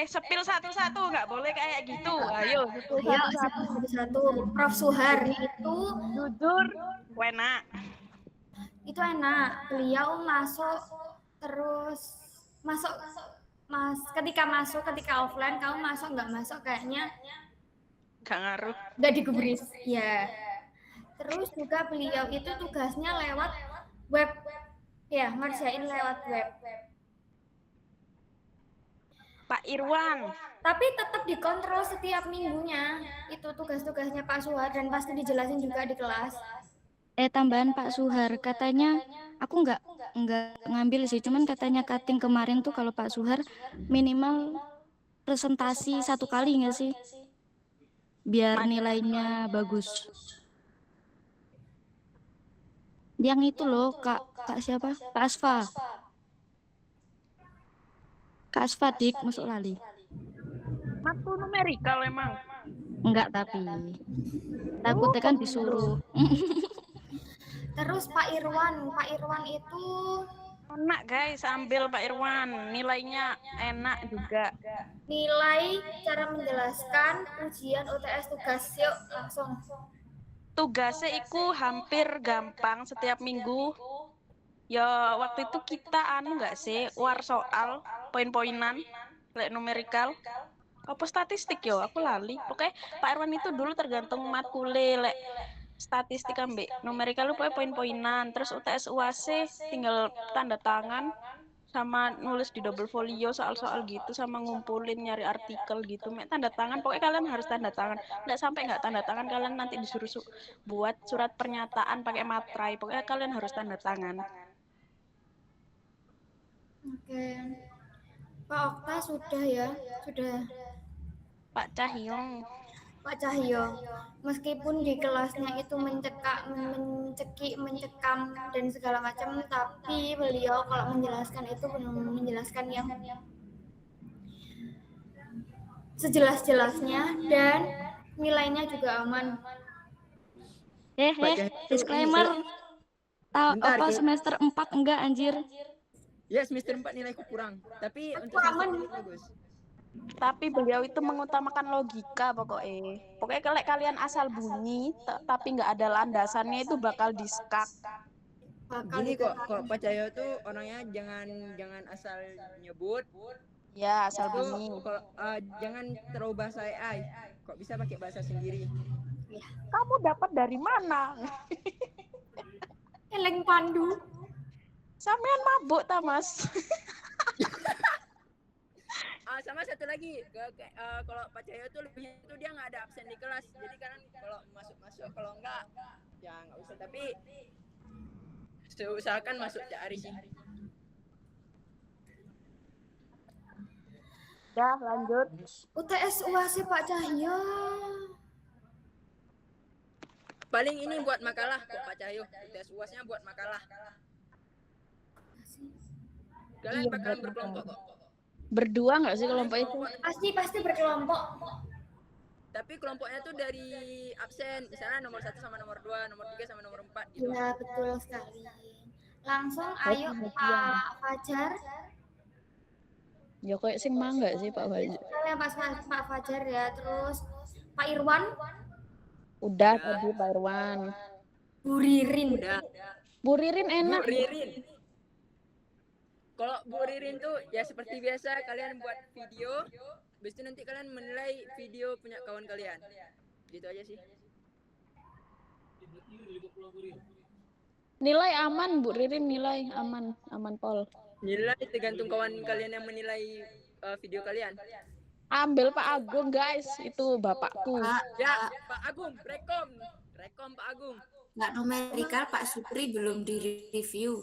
Sepil satu-satu, nggak boleh kayak gitu. Ayo,
satu-satu. Prof Suhar itu
jujur, enak.
Itu enak. Beliau ketika offline kamu masuk nggak masuk kayaknya
nggak ngaruh.
Nggak digubris. Ya. Terus juga beliau itu tugasnya lewat web. Ya, ngerjain lewat web.
Pak Irwan.
Tapi tetap dikontrol setiap minggunya. Itu tugas-tugasnya Pak Suhar dan pasti dijelasin juga di kelas.
Tambahan Pak Suhar katanya aku nggak ngambil sih, cuman katanya cutting kemarin tuh kalau Pak Suhar minimal presentasi 1 kali nggak sih? Biar nilainya bagus. Yang itu loh Kak siapa? Kak Asfa. Kak Asfa dik masuk lali.
Matkul numerikal emang.
Enggak tapi. Takutnya kan disuruh.
Terus Pak Irwan itu
Enak guys, ambil Pak Irwan. Nilainya enak juga.
Nilai, cara menjelaskan, ujian, UTS, tugas. Yuk, langsung.
Tugasnya itu hampir gampang setiap minggu. Ya waktu itu kita nggak sih war soal poin-poinan, lek numerikal. Apa statistik yo? Aku lali. Pokoknya Pak Irwan itu dulu tergantung matkule lek statistik ambek numerikal lu pokoknya poin-poinan. Terus UTS UAS tinggal tanda tangan sama nulis di double folio soal-soal gitu sama ngumpulin nyari artikel gitu. Mek tanda tangan pokoknya kalian harus tanda tangan. Nggak sampai nggak tanda tangan kalian nanti disuruh buat surat pernyataan pakai materai. Pokoknya kalian harus tanda tangan.
Oke. Pak Okta sudah ya? Sudah.
Pak Cahyo.
Pak Cahyo, meskipun di kelasnya itu mencekik, mencekam dan segala macam, tapi beliau kalau menjelaskan itu benar-benar menjelaskan yang sejelas-jelasnya dan nilainya juga aman.
Disclaimer. Tahu
Bentar,
apa semester 4 enggak anjir?
Ya semester 4 nilaiku kurang, tapi untuk
aman.
semester 5 bagus.
Tapi beliau itu mengutamakan logika pokoknya. Pokoknya kalau kalian asal bunyi tapi nggak ada landasannya itu bakal diskak.
Gini kok Pak Cahyo tuh orangnya jangan asal nyebut.
Ya, asal
Itu,
bunyi.
jangan terlalu bahasa AI. Kok bisa pakai bahasa sendiri?
Kamu dapat dari mana?
Eleng Pandu.
Sampean mabuk ta, Mas?
Sama satu lagi, kalau Pak Cahyo tuh lebihnya itu dia nggak ada absen di kelas. Jadi kan kalau masuk, kalau enggak ya nggak usah. Tapi usahakan masuk tiap hari sih.
Ya, lanjut.
UTS UAS Pak Cahyo.
Paling ini buat makalah kok Pak Cahyo. UTS UAS-nya buat makalah. Kalian bakalan berkelompok kok.
Berdua nggak sih kelompok itu?
Pasti berkelompok.
Tapi kelompoknya tuh dari absen. Misalnya nomor 1 sama nomor 2, nomor 3 sama nomor 4 gitu.
Ya, betul sekali. Langsung ayo Pak Fajar.
Ya kayak sing mangga sih Pak Fajar.
Saya Pak Fajar ya, terus Pak Irwan.
Udah tadi Pak Irwan.
Bu Ririn.
Bu Ririn enak.
Bu Ririn. Kalau Bu Ririn tuh ya seperti biasa kalian buat video, habis itu nanti kalian menilai video punya kawan kalian. Gitu aja sih.
Nilai aman Bu Ririn, nilai aman Pol.
Nilai tergantung kawan kalian yang menilai video kalian.
Ambil Pak Agung guys, itu bapakku.
Ya, Pak Agung, rekom Pak Agung.
Nggak numerikal Pak Supri belum di review.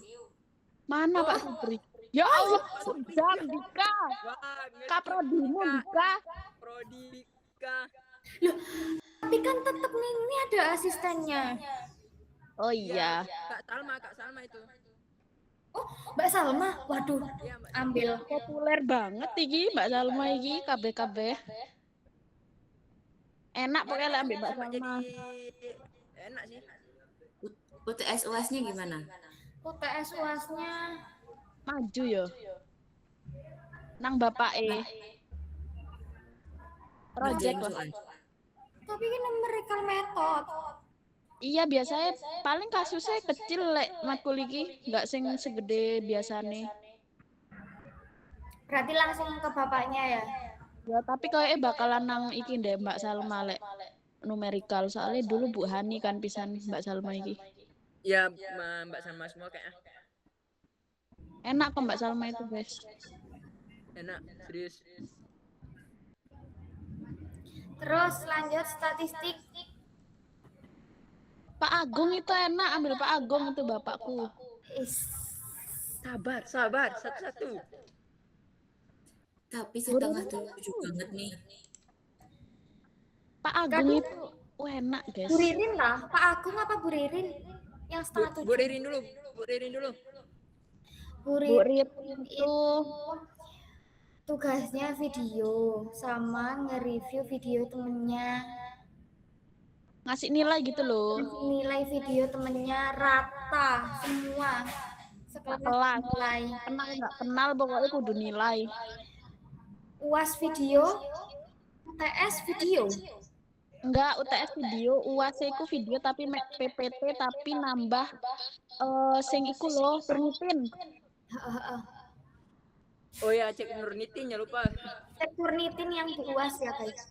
Mana Pak Supri? Ya Allah, sejam Dika. Kaprodimu Dika.
Prodika.
Loh, tapi kan tetap ini ada asistennya.
Oh iya.
Kak Salma itu.
Oh, Mbak Salma. Waduh, ambil.
Populer banget iki Mbak Salma iki KB. Enak pokoknya lah ambil Mbak Salma.
Enak sih.
UTS UAS-nya gimana?
UTS UAS-nya
maju yo. Nang bapak project lah.
Tapi kan numerical method.
Iya biasanya paling kasusnya kecil lek matkul iki, nggak sing segede biasane.
Berarti langsung ke bapaknya ya?
Ya tapi kayaknya bakalan nang iki deh Mbak Salma lek numerikal soalnya dulu Bu Hani kan pisan Mbak Salma iki.
Ya Mbak Salma semua kayaknya.
Enak kok Mbak Salma itu guys.
Enak serius.
Terus lanjut statistik.
Pak Agung itu enak, ambil Pak Agung itu bapakku.
Sabar, satu-satu.
Tapi setengah 7 banget nih.
Pak Agung itu enak guys.
Bu Ririn lah, Pak Agung apa Bu Ririn? Yang setengah 7.
Bu Ririn dulu.
Bu Ririn itu tugasnya video sama nge-review video temennya.
Ngasih nilai gitu loh.
Nilai video temennya rata semua
Kelas.
nilai.
Kenal nggak kenal pokoknya kudu nilai.
UAS video, UTS video.
Enggak, UTS video, UAS iku video tapi mek PPT tapi nambah sing iku loh, Turnitin.
Oh ya, cek Nurnitin ya lupa.
Cek Turnitin yang di UAS ya guys.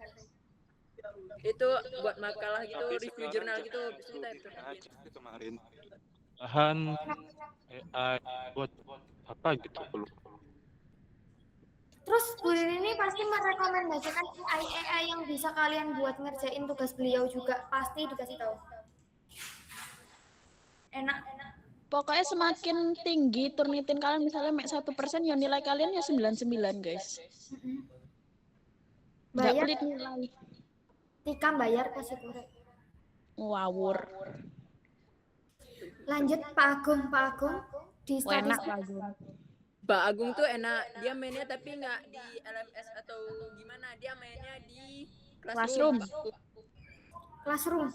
Itu buat makalah gitu, review jurnal gitu. Bisa kita
Kemarin bahan AI buat apa gitu perlu.
Terus Bu Riri ini pasti merekomendasikan AI yang bisa kalian buat ngerjain tugas beliau juga, pasti dikasih tahu. Enak.
Pokoknya semakin tinggi Turnitin kalian misalnya mek 1%, ya nilai kalian ya 99 guys. Nggak
Bayar.
pelit nilai.
Tika bayar kasih korek.
Ngawur.
Lanjut Pak Agung, Pak Agung di
Wah, enak
statistik.
Pak Agung.
Pak Agung tuh enak, dia mainnya tapi nggak di LMS atau gimana, dia mainnya di
Classroom.
Classroom.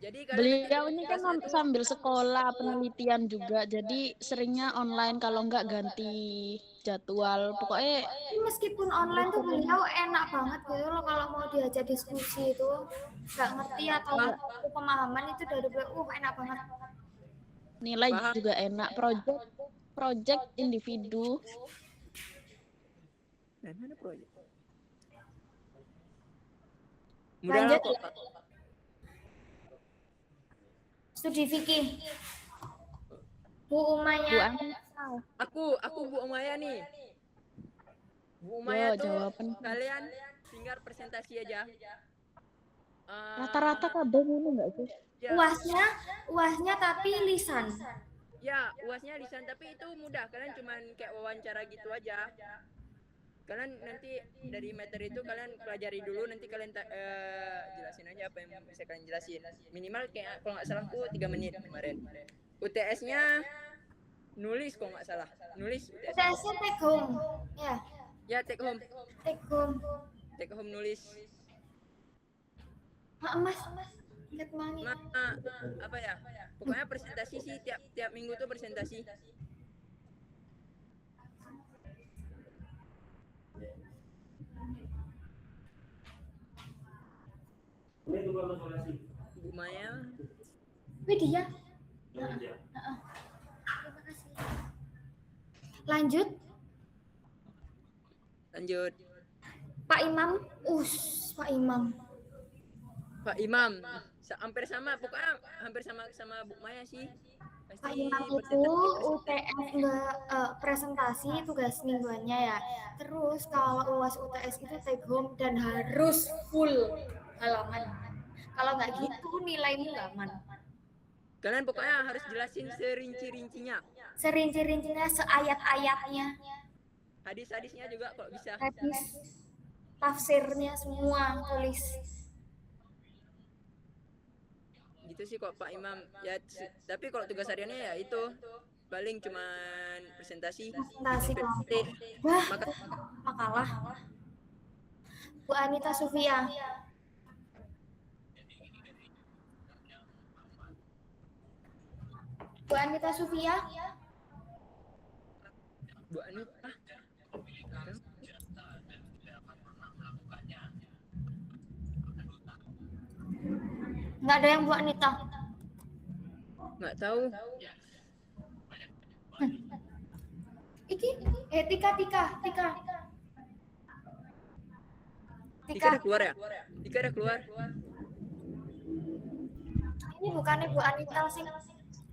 Jadi
Beliau ini kan sambil sekolah penelitian juga, jadi seringnya online kalau nggak ganti jadwal. Pokoknya
Meskipun online tuh beliau enak banget gitu loh, kalau mau diajak diskusi itu nggak ngerti atau pemahaman itu dari beliau enak banget.
nilai juga enak. Project individu.
Mana proyek?
Lanjut. Studi fikih. Bu Umaya.
Aku Bu Umaya nih. Bu Umaya tuh
jawaban.
kalian tinggal presentasi aja.
Rata-rata kabeh ini enggak sih?
UASnya tapi lisan.
Ya, UASnya lisan tapi itu mudah. Kalian cuman kayak wawancara gitu aja. Kalian nanti dari materi itu kalian pelajari dulu, nanti kalian jelasin aja apa yang bisa kalian jelasin. Minimal kayak kalau nggak salah aku 3 menit kemarin. UTS-nya nulis kalau nggak salah. Nulis
UTS-nya take home. Ya.
Ya, take home.
Take home.
Take home nulis.
Mas, ingat mangi.
Apa ya? Pokoknya presentasi sih, tiap minggu tuh presentasi. Bu Maya.
Widya. Lanjut. Pak Imam. Pak Imam.
Pak Imam. Hampir sama, pokoknya hampir sama Bu Maya sih.
Pak Imam itu UTS presentasi tugas mingguannya ya. Terus kalau UAS UTS itu take home dan harus full halaman. Kalau nggak gitu nilaimu nggak aman.
Kalian pokoknya harus jelasin serinci-rincinya.
Serinci-rincinya, seayat-ayatnya.
Hadis-hadisnya juga kalau bisa.
Hadis, tafsirnya semua tulis.
Gitu sih kok Pak Imam. Ya, tapi kalau tugas hariannya ya itu paling cuman presentasi.
Wah, makalah. Bu Anita Sufia. Bu Anita Sufia.
Bu Anita.
Nggak ada yang Bu Anita.
Nggak tahu.
Iki, Tika.
Tika udah keluar ya? Tika udah keluar.
Ini bukannya Bu Anita sih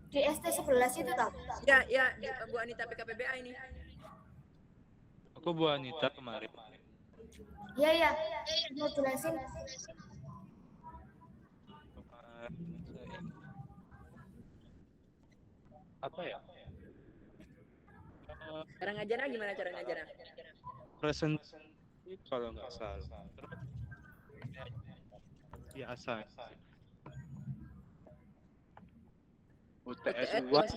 di ST11 itu tau?
Ya, Bu Anita PKPBA ini.
Aku Bu Anita kemarin.
Iya, mau jelasin.
Apa ya?
Cara ngajarnya gimana cara ngajarnya?
Presentasi kalau nggak salah. Biasa. UTS UAS.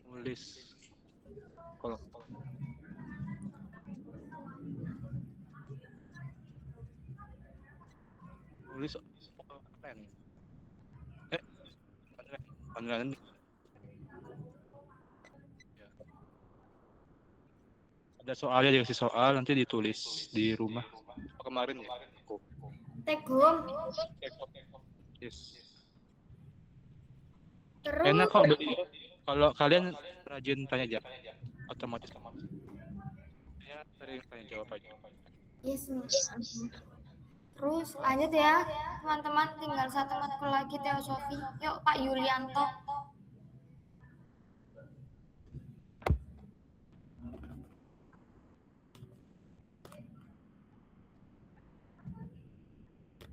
Nulis. Kalau nulis pen. online. Ada soalnya, dikasih soal nanti ditulis di rumah. Kemarin ya.
Take home.
Yes.
Terus
Enak kok beliau. Kalau kalian rajin tanya jawab, otomatis saya sering tanya jawab aja.
yes. Terus lanjut ya teman-teman, tinggal satu matkul lagi teosofi. Yuk Pak Yulianto.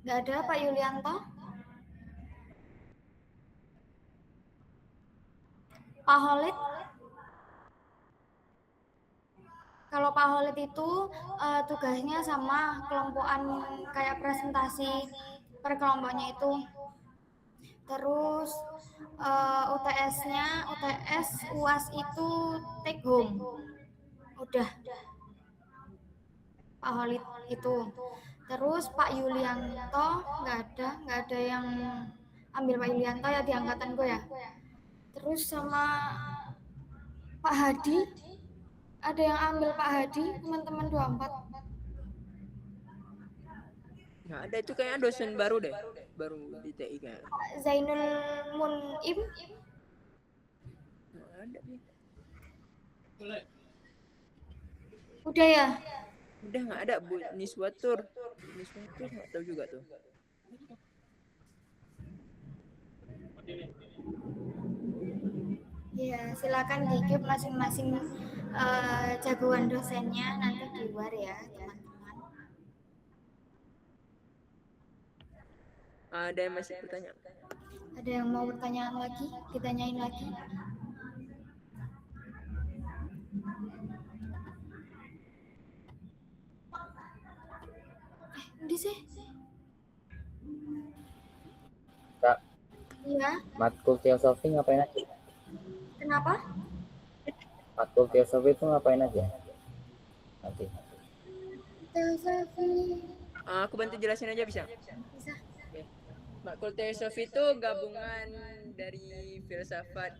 Nggak ada Pak Yulianto? Pak Holid? Kalau Pak Holid itu tugasnya sama kelompokan kayak presentasi per kelompoknya itu. Terus UTS-nya, UTS UAS itu take home. Udah. Pak Holid itu. Terus Pak Yulianto nggak ada yang ambil Pak Yulianto ya di angkatan gue ya. Terus sama Pak Hadi, ada yang ambil Pak Hadi, teman-teman 24.
Nah, ada itu kayaknya dosen baru deh, baru di TI kayaknya.
Zainul Munim.
Nah, ada nih.
Udah ya?
Udah nggak ada Bu Niswatur. Niswatur nggak tahu juga tuh.
Ya, silakan di-keep masing-masing jagoan dosennya nanti di luar ya, teman-teman.
Ada yang masih bertanya?
Ada yang mau pertanyaan lagi? Ditanyain lagi? Ini sih.
Kak,
Iya.
matkul teosofi ngapain aja?
Kenapa?
Matkul teosofi itu ngapain aja? Nanti.
Teosofi.
Aku bantu jelasin aja bisa?
Bisa.
Oke. Matkul teosofi itu gabungan dari filsafat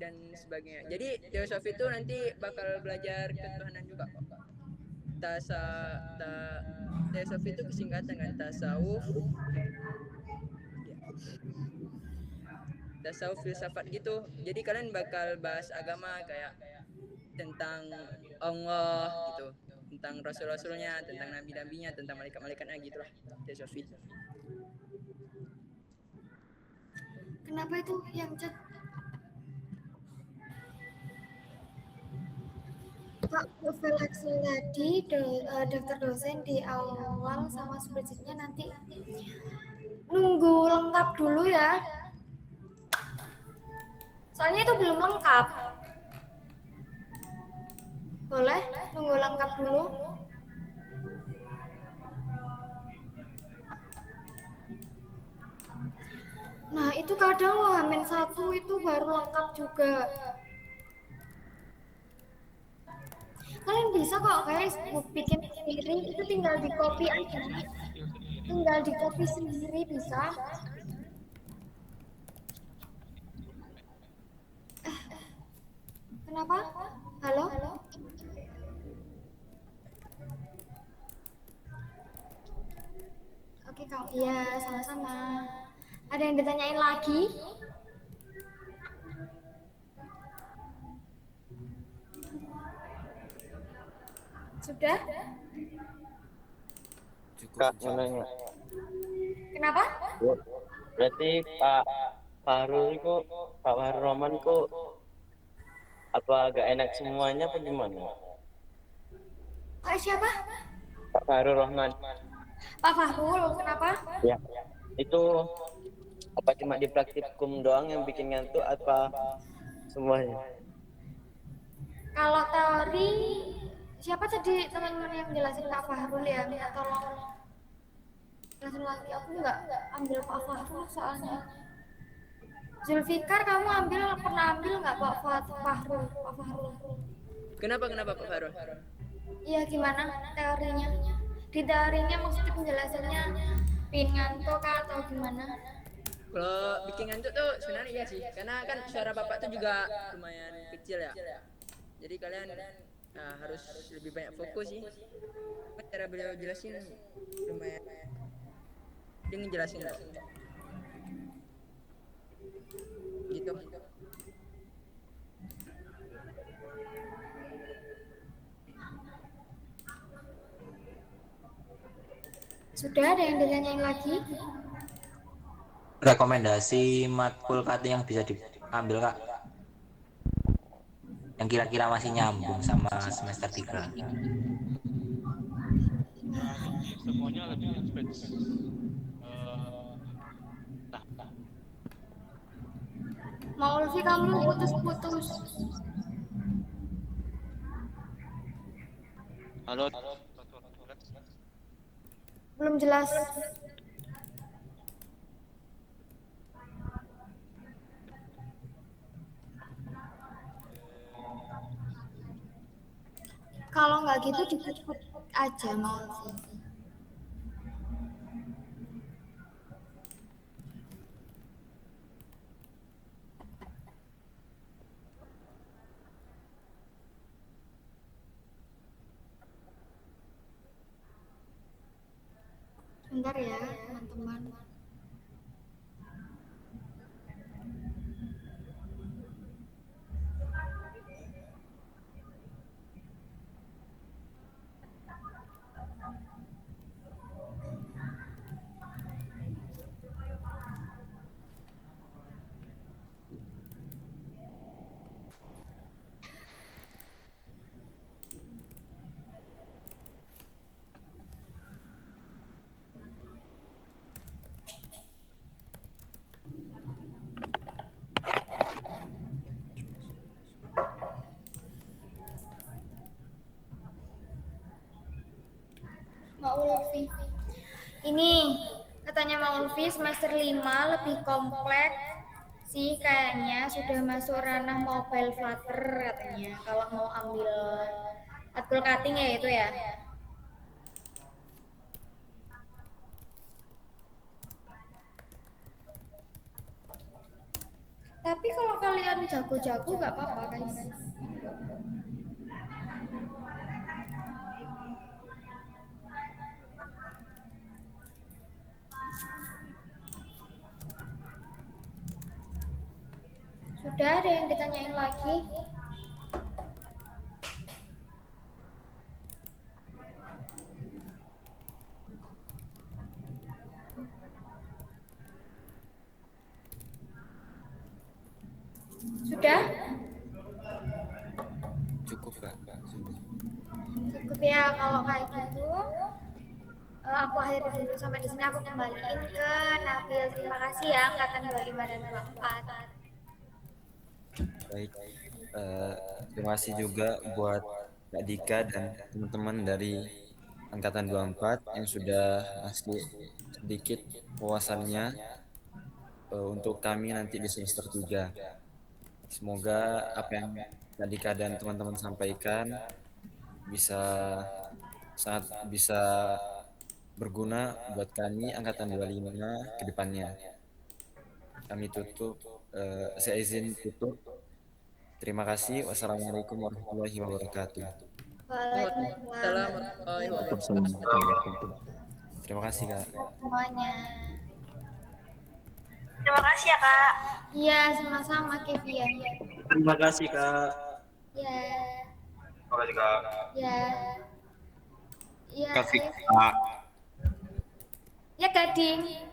dan sebagainya. Jadi teosofi itu nanti bakal belajar ketuhanan juga kok. Teosofi itu kesingkatan kan tasawuf. Tasawuf filsafat gitu. Jadi kalian bakal bahas agama kayak tentang Allah gitu, tentang rasul-rasulnya, tentang nabi-nabinya, tentang malaikat-malaikatnya gitu lah. Teosofi.
Kenapa itu yang chat? Pak profilasi tadi daftar dosen di awal sama spreadsheetnya nanti nunggu lengkap dulu ya. Soalnya itu belum lengkap. Boleh nunggu lengkap dulu. Nah itu kadang loh H-1 itu baru lengkap juga. Kalian bisa kok guys bikin sendiri, itu tinggal di copy aja. Tinggal di copy sendiri bisa. Kenapa? Halo? Oke kak, iya sama-sama. Ada yang ditanyain lagi? Sudah?
Kak, mau nanya.
Kenapa?
Berarti Pak Fahrul itu, Pak Fahrul Roman itu apa agak enak semuanya apa gimana?
Pak siapa?
Pak Fahrul Rahman.
Pak Fahrul, kenapa?
Ya, itu apa cuma di praktikum doang yang bikin ngantuk apa semuanya?
Kalau teori, siapa tadi teman-teman yang jelasin Pak Fahrul ya? Minta tolong jelasin lagi. Aku nggak ambil Pak Fahrul soalnya. Zulfikar, kamu pernah ambil nggak Pak Fahrul? Pak Fahrul.
Kenapa Pak Fahrul?
Iya gimana teorinya? Di teorinya maksudnya penjelasannya pin ngantuk kah atau gimana?
Kalau bikin ngantuk tuh sebenarnya iya sih, karena kan suara bapak tuh juga lumayan kecil ya. Jadi kalian harus lebih banyak fokus sih. Cara beliau jelasin lumayan, dia ngejelasin lah. Gitu.
Sudah ada yang ditanyain lagi?
Rekomendasi matkul cutting yang bisa diambil Kak, yang kira-kira masih nyambung sama semester 3.
Semuanya lebih advance.
Mau Ulfi, kamu putus-putus.
Halo.
Belum jelas. Kalau nggak gitu dikut-kut aja mau Ulfi. Bentar ya teman-teman. Mau Ulfi. Ini katanya Mau Ulfi semester 5 lebih kompleks sih kayaknya, sudah masuk ranah mobile Flutter katanya kalau mau ambil matkul cutting ya itu ya. Tapi kalau kalian jago-jago nggak apa-apa guys. Sudah ada yang ditanyain lagi? Sudah?
Cukup Kak.
Cukup ya kalau kayak gitu. Aku akhiri dulu sampai di sini, aku kembaliin ke Nabil. Terima kasih ya angkatan 25 dan 24.
Baik, terima kasih juga buat Kak Dika dan teman-teman dari Angkatan 24 yang sudah ngasih sedikit wawasannya untuk kami nanti di semester 3. Semoga apa yang Kak Dika dan teman-teman sampaikan sangat bisa berguna buat kami Angkatan 25 ke depannya. Kami tutup, saya izin tutup. Terima kasih. Wassalamualaikum warahmatullahi wabarakatuh.
Waalaikumsalam warahmatullahi wabarakatuh.
Terima kasih Kak.
Semuanya.
Terima kasih ya Kak.
Iya, sama-sama Kevia.
Terima kasih Kak.
Iya.
Terima kasih Kak.
Iya. Iya.
Kasih Kak.
Ya Gading.